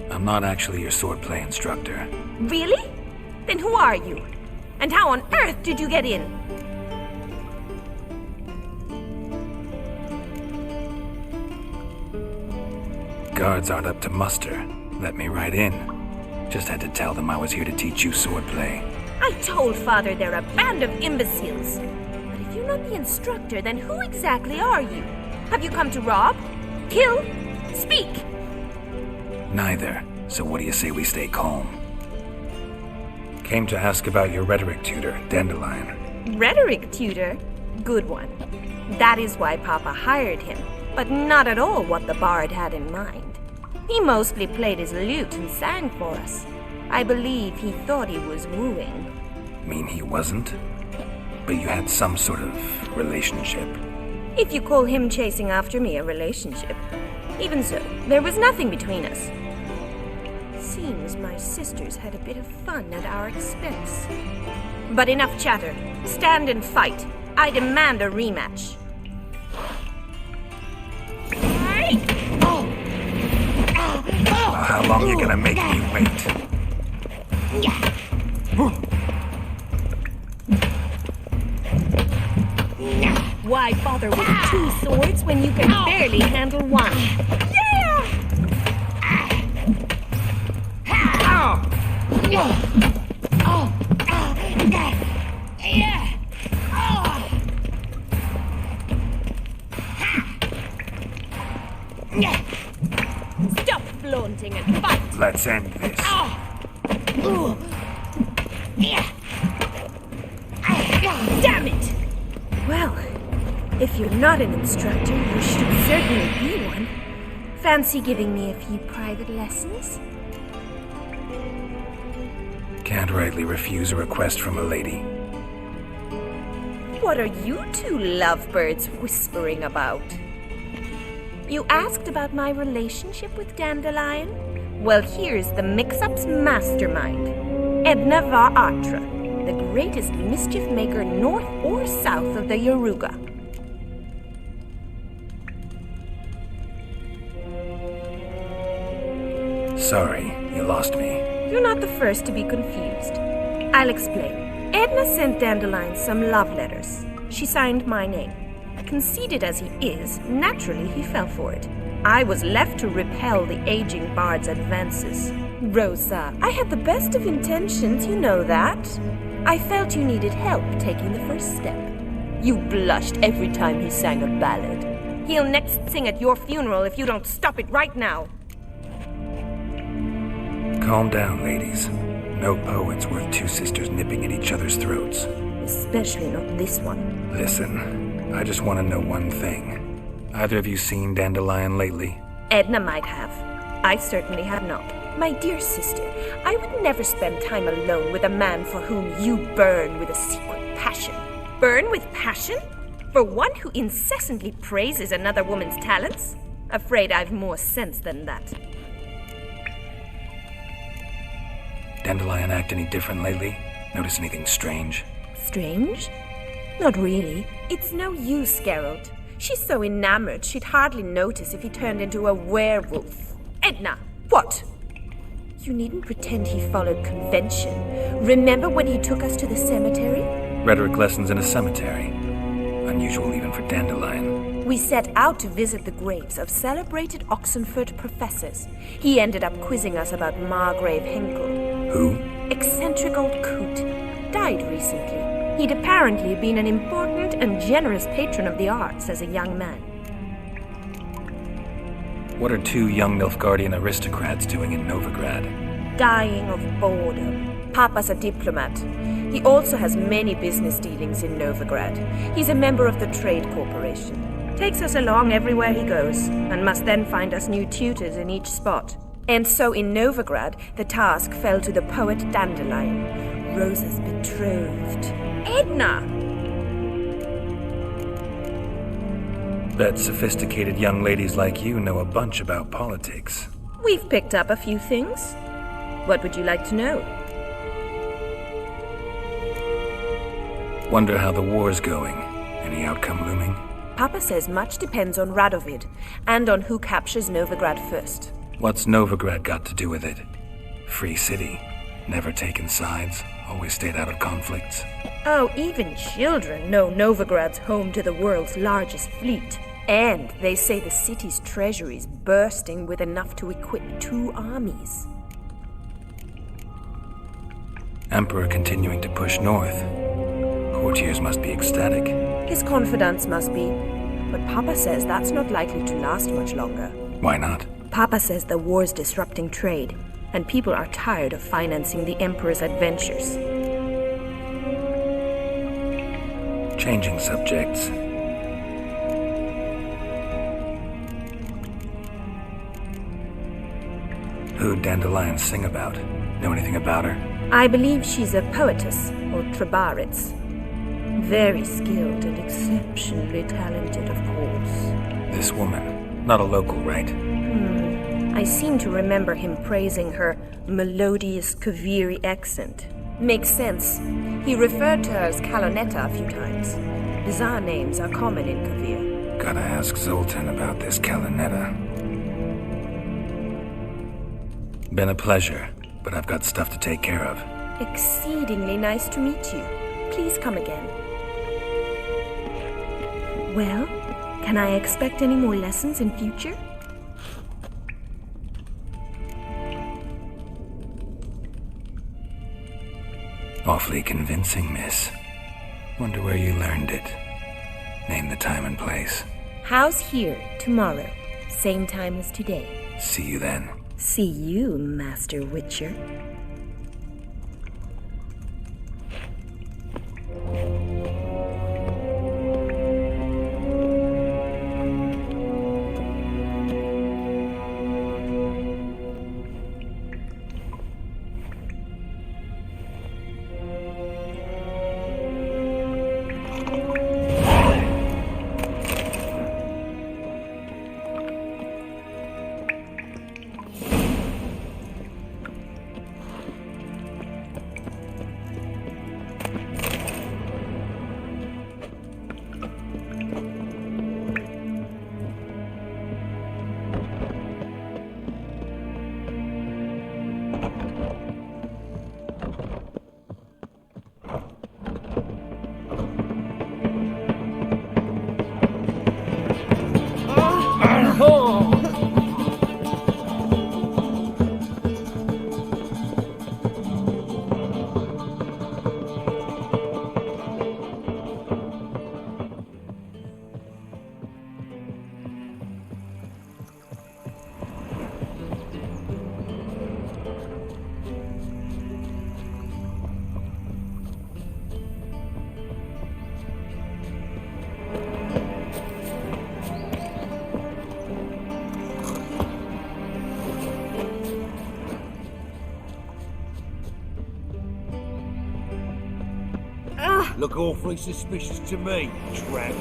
I'm not actually your swordplay instructor. Really? Then who are you? And how on earth did you get in? Guards aren't up to muster. Let me right in. Just had to tell them I was here to teach you swordplay. I told Father they're a band of imbeciles. But if you're not the instructor, then who exactly are you? Have you come to rob? Kill? Speak! Neither. So what do you say we stay calm? Came to ask about your rhetoric tutor, Dandelion. Rhetoric tutor? Good one. That is why Papa hired him, but not at all what the bard had in mind. He mostly played his lute and sang for us. I believe he thought he was wooing. Mean he wasn't? But you had some sort of relationship. If you call him chasing after me a relationship. Even so, there was nothing between us. seems my sisters had a bit of fun at our expense. But enough chatter. Stand and fight. I demand a rematch. Well, how long you gonna make me wait? Why bother with 2 swords when you can barely handle one? Stop flaunting and fight! Let's end this. Damn it! Well, if you're not an instructor, you should certainly be one. Fancy giving me a few private lessons? Can't rightly refuse a request from a lady. What are you two lovebirds whispering about? You asked about my relationship with Dandelion? Well, here's the mix-up's mastermind. Edna Va Atra, the greatest mischief maker north or south of the Yaruga. Sorry, you lost me. You're not the first to be confused. I'll explain. Edna sent Dandelion some love letters. She signed my name. Conceited as he is, naturally he fell for it. I was left to repel the aging bard's advances. Rosa, I had the best of intentions, you know that. I felt you needed help taking the first step. You blushed every time he sang a ballad. He'll next sing at your funeral if you don't stop it right now. Calm down, ladies. No poet's worth 2 sisters nipping at each other's throats. Especially not this one. Listen, I just want to know one thing. Either of you seen Dandelion lately? Edna might have. I certainly have not. My dear sister, I would never spend time alone with a man for whom you burn with a secret passion. Burn with passion? For one who incessantly praises another woman's talents? Afraid I've more sense than that. Dandelion act any different lately? Notice anything strange? Strange? Not really. It's no use, Geralt. She's so enamored she'd hardly notice if he turned into a werewolf. Edna, what? You needn't pretend he followed convention. Remember when he took us to the cemetery? Rhetoric lessons in a cemetery. Unusual even for Dandelion. We set out to visit the graves of celebrated Oxenford professors. He ended up quizzing us about Margrave Henkel. Who? Eccentric old coot. Died recently. He'd apparently been an important and generous patron of the arts as a young man. What are 2 young Nilfgaardian aristocrats doing in Novigrad? Dying of boredom. Papa's a diplomat. He also has many business dealings in Novigrad. He's a member of the Trade Corporation. Takes us along everywhere he goes, and must then find us new tutors in each spot. And so in Novigrad, the task fell to the poet Dandelion, Rosa's betrothed. Edna! Bet sophisticated young ladies like you know a bunch about politics. We've picked up a few things. What would you like to know? Wonder how the war's going. Any outcome looming? Papa says much depends on Radovid, and on who captures Novigrad first. What's Novigrad got to do with it? Free city. Never taken sides. Always stayed out of conflicts. Oh, even children know Novigrad's home to the world's largest fleet. And they say the city's treasury's bursting with enough to equip 2 armies. Emperor continuing to push north. Courtiers must be ecstatic. His confidants must be. But Papa says that's not likely to last much longer. Why not? Papa says the war's disrupting trade, and people are tired of financing the Emperor's adventures. Changing subjects. Who'd Dandelion sing about? Know anything about her? I believe she's a poetess, or Trebaritz. Very skilled and exceptionally talented, of course. This woman. Not a local, right? I seem to remember him praising her melodious Kaviri accent. Makes sense. He referred to her as Kalonetta a few times. Bizarre names are common in Kavir. Gotta ask Zoltan about this Kalonetta. Been a pleasure, but I've got stuff to take care of. Exceedingly nice to meet you. Please come again. Well, can I expect any more lessons in future? Awfully convincing, miss. Wonder where you learned it. Name the time and place. House here, tomorrow. Same time as today. See you then. See you, Master Witcher. Look awfully suspicious to me, tramp.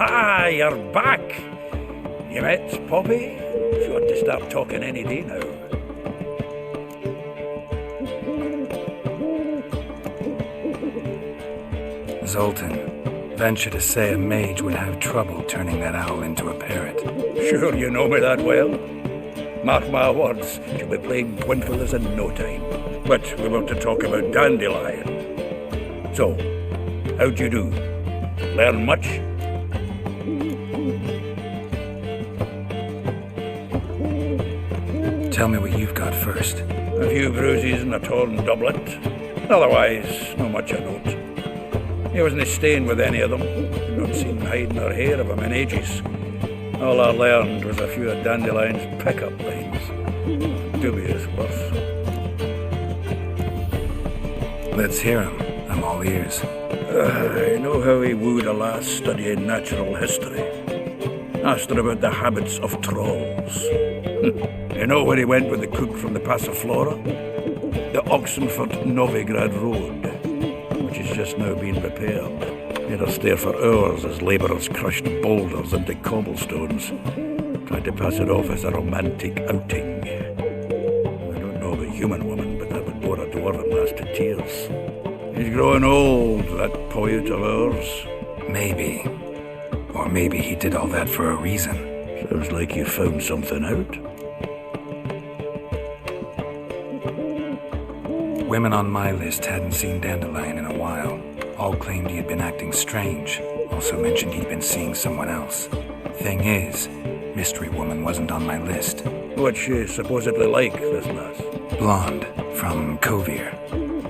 Ah, you're back. You met Poppy? She ought to start talking any day now. Zoltan, venture to say a mage would have trouble turning that owl into a parrot. Sure you know me that well. Mark my words, she'll be playing Gwynfellas in no time. But we want to talk about Dandelion. So, how'd you do? Learn much? Tell me what you've got first. A few bruises and a torn doublet. Otherwise, not much of note. He wasn't staying with any of them. I'd not seen hide nor hair of him in ages. All I learned was a few of Dandelion's pick-up lines. Dubious worse. Let's hear him. I'm all ears. I know how he wooed a lass studying natural history. Asked her about the habits of trolls. You know where he went with the cook from the Passiflora? The Oxenford-Novigrad Road, which has just now been repaired. Made her stare for hours as labourers crushed boulders into cobblestones, tried to pass it off as a romantic outing. I don't know of a human woman, but that would bore a dwarven lass to tears. He's growing old, that poet of ours. Maybe. Or maybe he did all that for a reason. Sounds like you found something out. Women on my list hadn't seen Dandelion in a while. All claimed he had been acting strange. Also mentioned he'd been seeing someone else. Thing is, mystery woman wasn't on my list. What's she supposedly like, this lass? Blonde, from Kovir.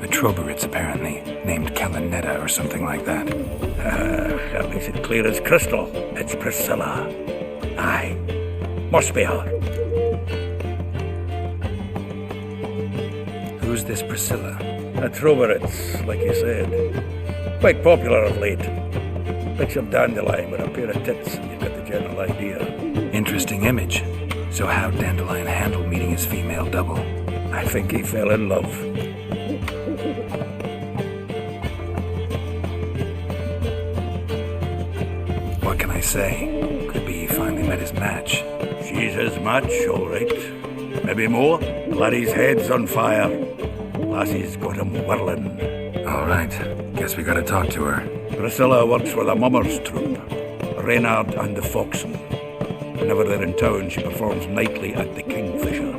A Troberitz, apparently, named Kalanetta or something like that. That makes it clear as crystal. It's Priscilla. Aye. Must be her. Who's this Priscilla? A Troberitz, like you said. Quite popular of late. Picture of Dandelion with a pair of tits, and you've got the general idea. Interesting image. So how'd Dandelion handle meeting his female double? I think he fell in love. What can I say? Could be he finally met his match. She's his match, all right. Maybe more. Laddie's head's on fire. Lassie's got him whirling. All right. Guess we gotta talk to her. Priscilla works for the Mummers troupe. Reynard and the Foxen. Whenever they're in town, she performs nightly at the Kingfisher.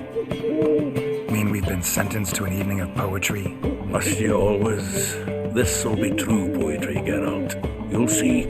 Mean we've been sentenced to an evening of poetry? Must you always? This'll be true poetry, Geralt. You'll see.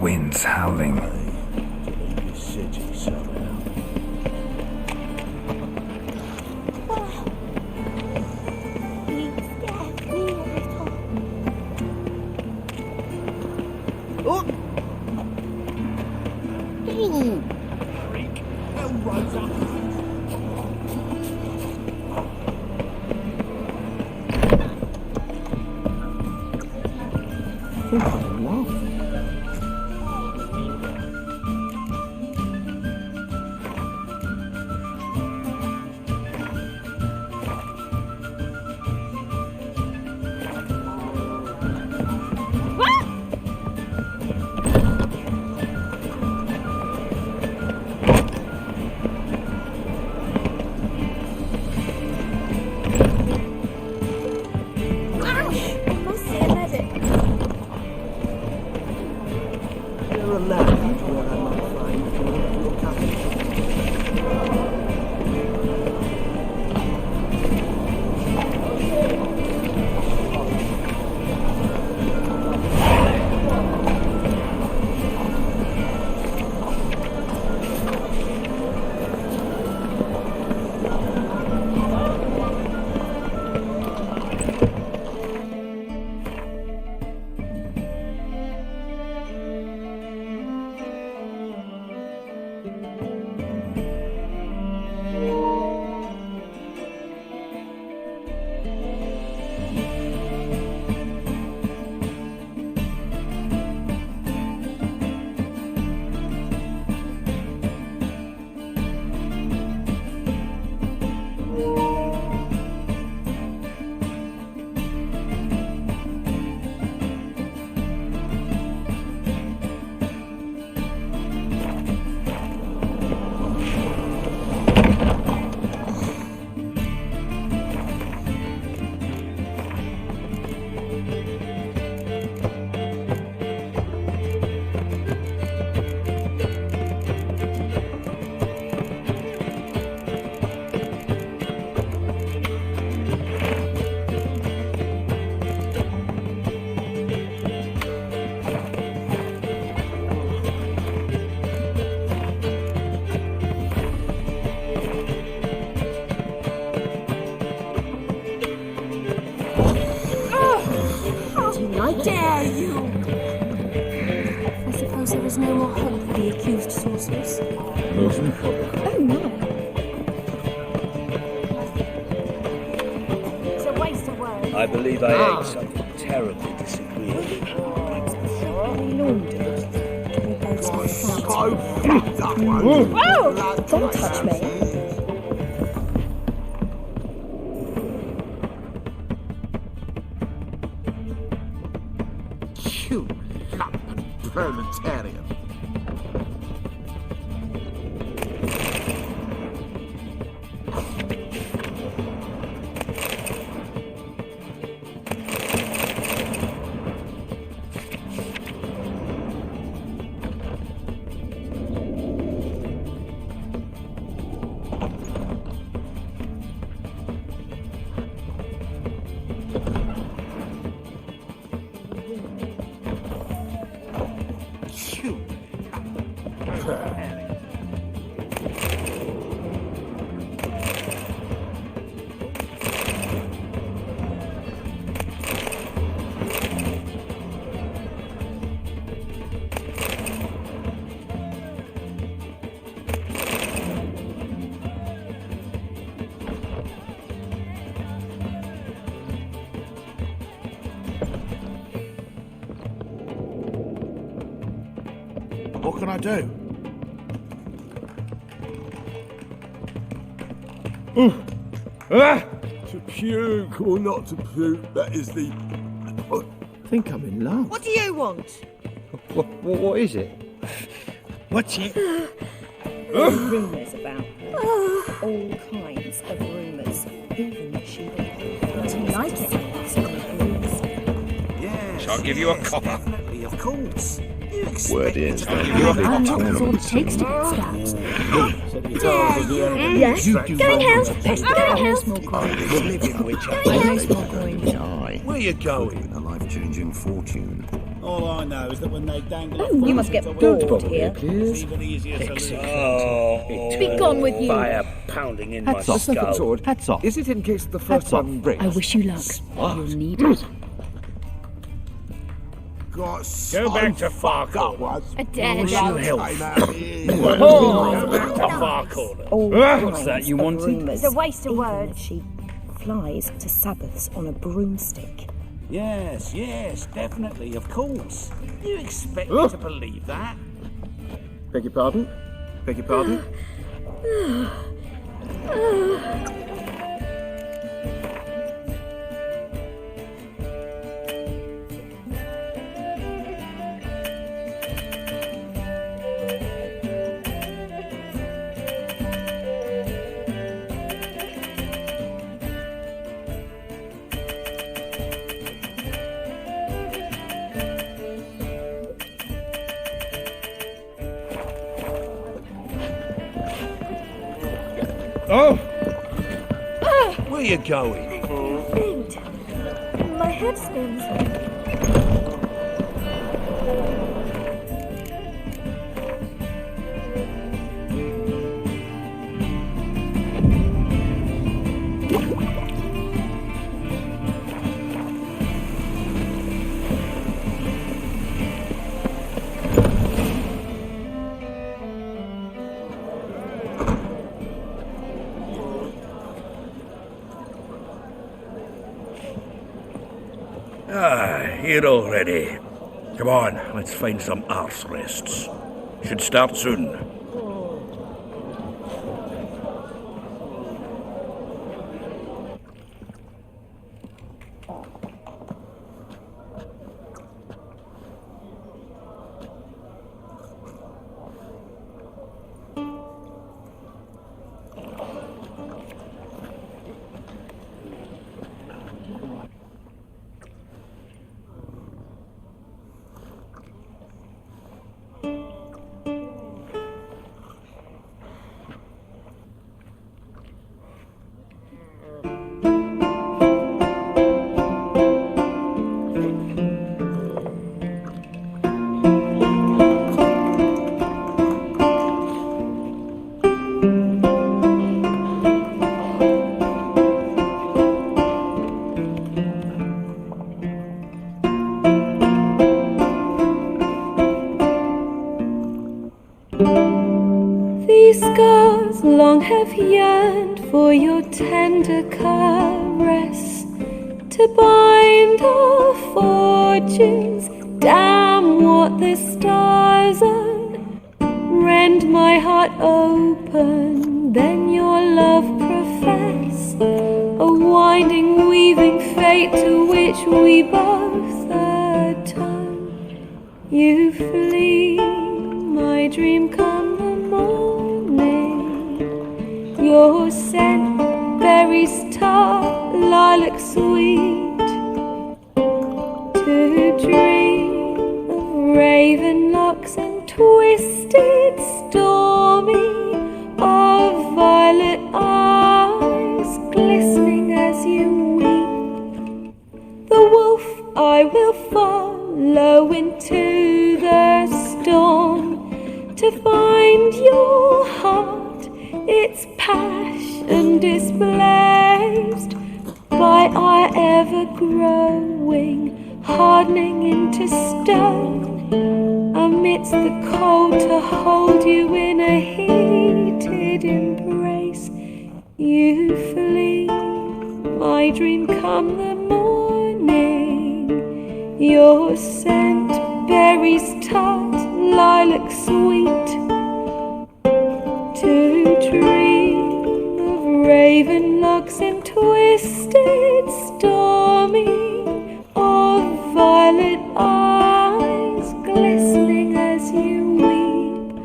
Winds howling. Dare you! I suppose there is no more hope for the accused sorceress. Oh no. It's a waste of words. I believe I ate something terribly disagreeable. Whoa! Don't touch me. You lumpen proletarian. What can I do? To puke or not to puke, that is the... I think I'm in love. What do you want? What is it? What's it? Rumours about all kinds of rumours. Even that she doesn't like it. Yes. Shall I give you a copper? Definitely, of course. Word is that And that's all it takes to get stabbed. Yes, going help. Where you going? A life-changing fortune. All I know is that when they dangle Oh, you must get bored here. Be gone with you. Fire pounding in my The second skull. sword. Hats off. Is it in case the first one breaks? I wish you luck. You'll need it. Got Go back to far corner. A dead Wish you out. health. Oh. Go back to far corner. What's that you wanted? It's a waste of words. She flies to Sabbaths on a broomstick. Yes, yes, definitely, of course. You expect me to believe that? Beg your pardon? Beg your pardon? Oh! Where you going? Faint. My head spins. Here already. Come on, let's find some arse rests. Should start soon. These scars long have yearned for your tender caress, to bind our fortunes. Damn what the stars own. Rend my heart open, then your love profess, a winding, weaving fate to which we both atone. You flee, my dream come the morning. Your scent, berries tart, lilac sweet. To dream of raven locks and twisted, stormy, of violet eyes glistening as you weep. The wolf I will follow into the storm to find your heart, its passion displaced by our ever-growing, hardening into stone, amidst the cold to hold you in a heated embrace. You flee, my dream come the morning, your scent, berries tart, lilac sweet. To dream of raven locks and twisted, stormy, of violet eyes glistening as you weep.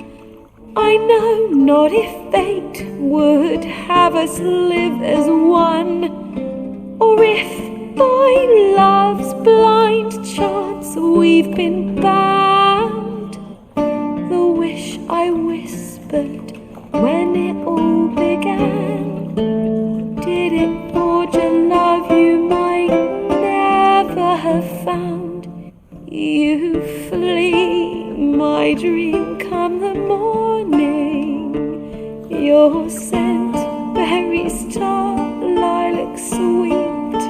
I know not if fate would have us live as one, or if by love's blind chance we've been bound. The wish I whispered when it all began, did it forge a love you might never have found? You flee, my dream come the morning, your scent, berries tart, lilac sweet.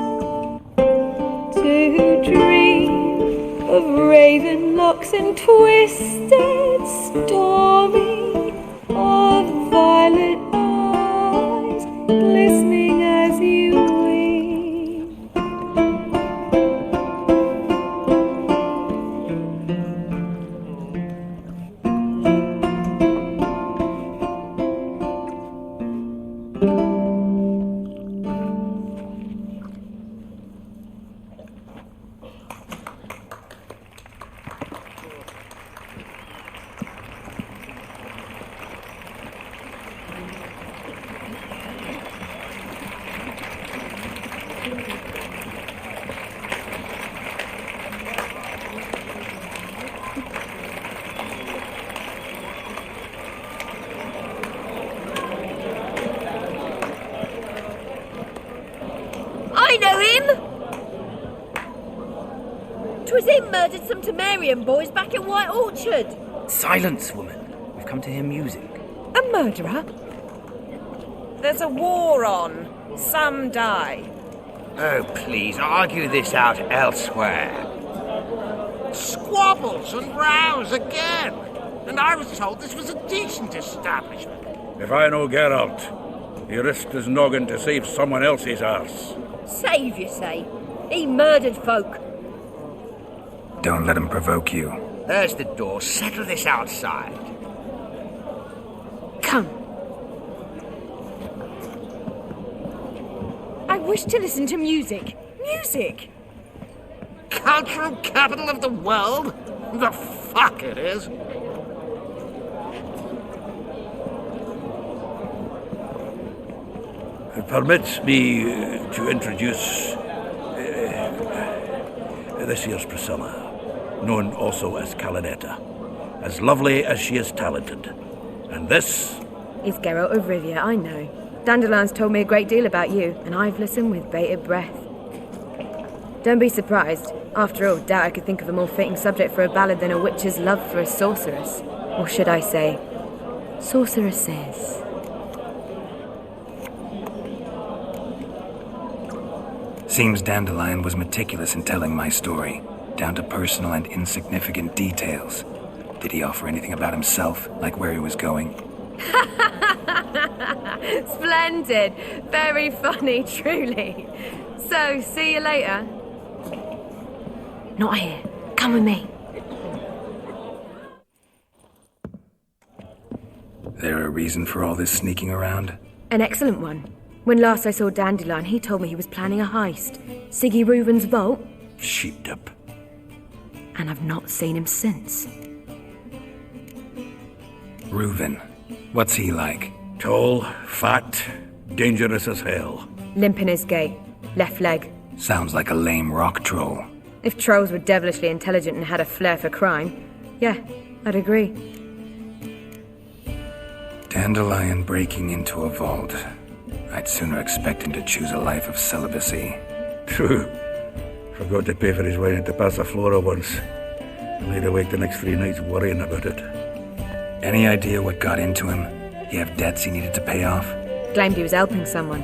To dream of raven locks and twisted, stormy, of violet eyes glistening as you weep. I know him! 'Twas him murdered some Temerian boys back in White Orchard. Silence, woman. We've come to hear music. A murderer? There's a war on. Some die. Oh, please, argue this out elsewhere. Squabbles and rows again. And I was told this was a decent establishment. If I know Geralt, he risked his noggin to save someone else's arse. Save, you say? He murdered folk. Don't let him provoke you. There's the door. Settle this outside. Come. I wish to listen to music. Music! Cultural capital of the world? The fuck it is. Permits me to introduce this here's Priscilla, known also as Calinetta, as lovely as she is talented. And this is Geralt of Rivia, I know. Dandelion's told me a great deal about you, and I've listened with bated breath. Don't be surprised. After all, doubt I could think of a more fitting subject for a ballad than a witch's love for a sorceress. Or should I say, sorceresses. Seems Dandelion was meticulous in telling my story, down to personal and insignificant details. Did he offer anything about himself, like where he was going? Splendid! Very funny, truly. So, see you later. Not here. Come with me. There a reason for all this sneaking around? An excellent one. When last I saw Dandelion, he told me he was planning a heist. Siggy Reuven's vault. Sheeped up. And I've not seen him since. Reuven. What's he like? Tall, fat, dangerous as hell. Limp in his gait. Left leg. Sounds like a lame rock troll. If trolls were devilishly intelligent and had a flair for crime, yeah, I'd agree. Dandelion breaking into a vault. I'd sooner expect him to choose a life of celibacy. True. Forgot to pay for his way into Passaflora once. Laid awake the next 3 nights worrying about it. Any idea what got into him? He have debts he needed to pay off? Claimed he was helping someone.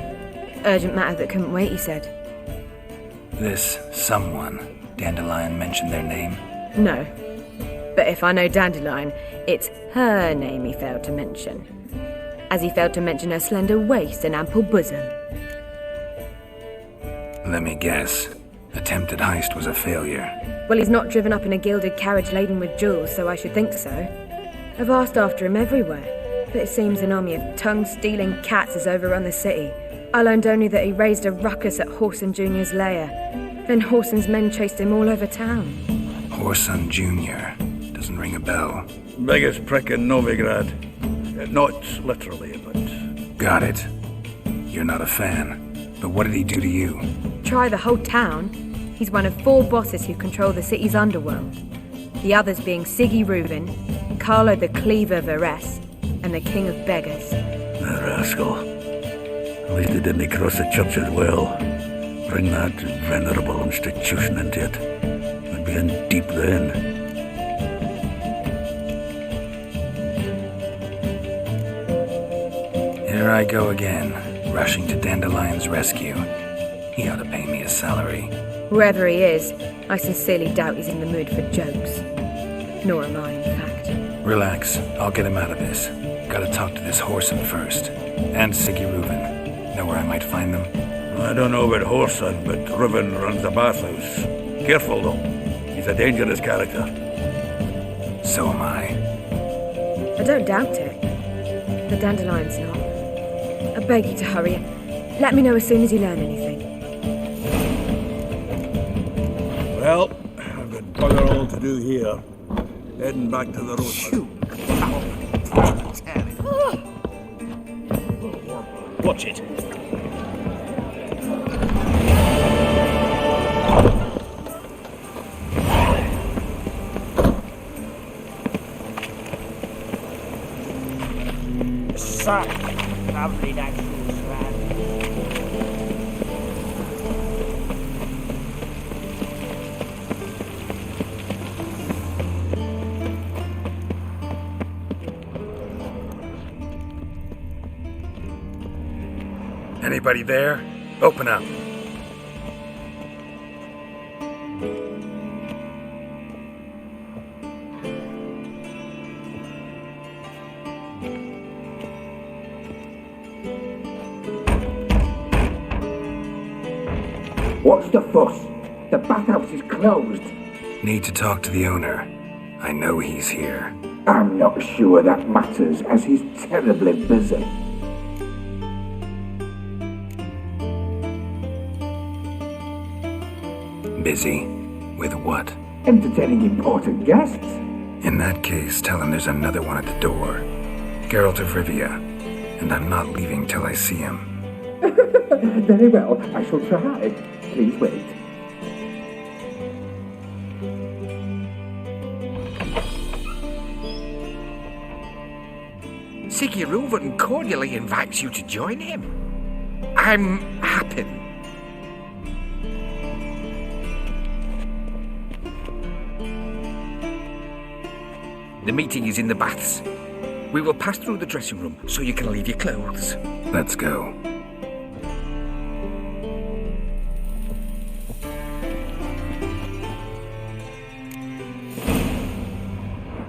Urgent matter that couldn't wait, he said. This someone, Dandelion mentioned their name? No. But if I know Dandelion, it's her name he failed to mention. As he failed to mention her slender waist and ample bosom. Let me guess. Attempted heist was a failure. Well, he's not driven up in a gilded carriage laden with jewels, so I should think so. I've asked after him everywhere, but it seems an army of tongue-stealing cats has overrun the city. I learned only that he raised a ruckus at Horson Jr.'s lair. Then Horson's men chased him all over town. Horson Jr. Doesn't ring a bell. Biggest prick in Novigrad. Not literally, but... Got it. You're not a fan. But what did he do to you? Try the whole town. He's one of 4 bosses who control the city's underworld. The others being Siggy Reuben, Carlo the Cleaver Varese, and the King of Beggars. The rascal. At least he didn't cross the church as well. Bring that venerable institution into it. We'd be in deep then. Here I go again, rushing to Dandelion's rescue. He ought to pay me a salary. Whoever he is, I sincerely doubt he's in the mood for jokes. Nor am I, in fact. Relax, I'll get him out of this. Gotta talk to this Horson first. And Siggy Reuben. Know where I might find them? I don't know about Horson, but Reuben runs the bathhouse. Careful, though. He's a dangerous character. So am I. I don't doubt it. The Dandelion's not. I beg you to hurry. Let me know as soon as you learn anything. Well, I've got bugger all to do here. Heading back to the road. Shoot! Watch it. Lovely natural Anybody there? Open up. What's the fuss? The bathhouse is closed. Need to talk to the owner. I know he's here. I'm not sure that matters, as he's terribly busy. Busy? With what? Entertaining important guests. In that case, tell him there's another one at the door. Geralt of Rivia. And I'm not leaving till I see him. Very well, I shall try. Please wait. Siggy Reuben cordially invites you to join him. I'm happy. The meeting is in the baths. We will pass through the dressing room so you can leave your clothes. Let's go.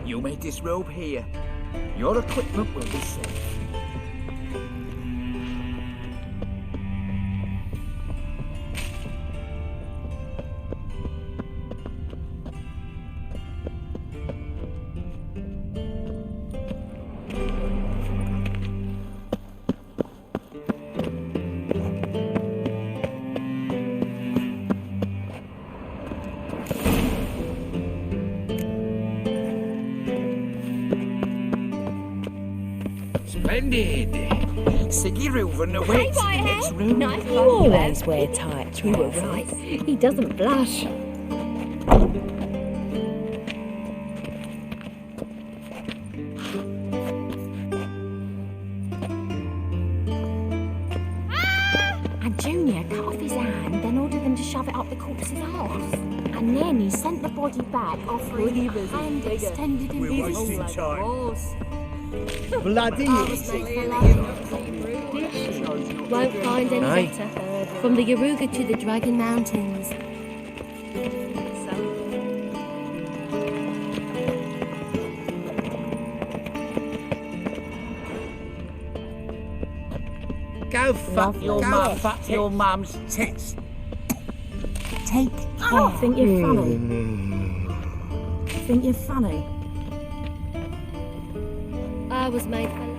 You made this robe here. Your equipment will be safe. Splendid. Siggy Reuven the Hey, wits in the Whitehead. next room. Nice You body always there. wear tight You were trousers. right. He doesn't blush. And Junior cut off his hand, then ordered them to shove it up the corpse's arse. And then he sent the body back, offering a hand extended in We're his wasting time. Bloody easy. Won't find any Aye. better. From the Yaruga to the Dragon Mountains. Go fuck your mum, fuck your mum's tits. Take care. Think you're funny? Think you're funny? I was made for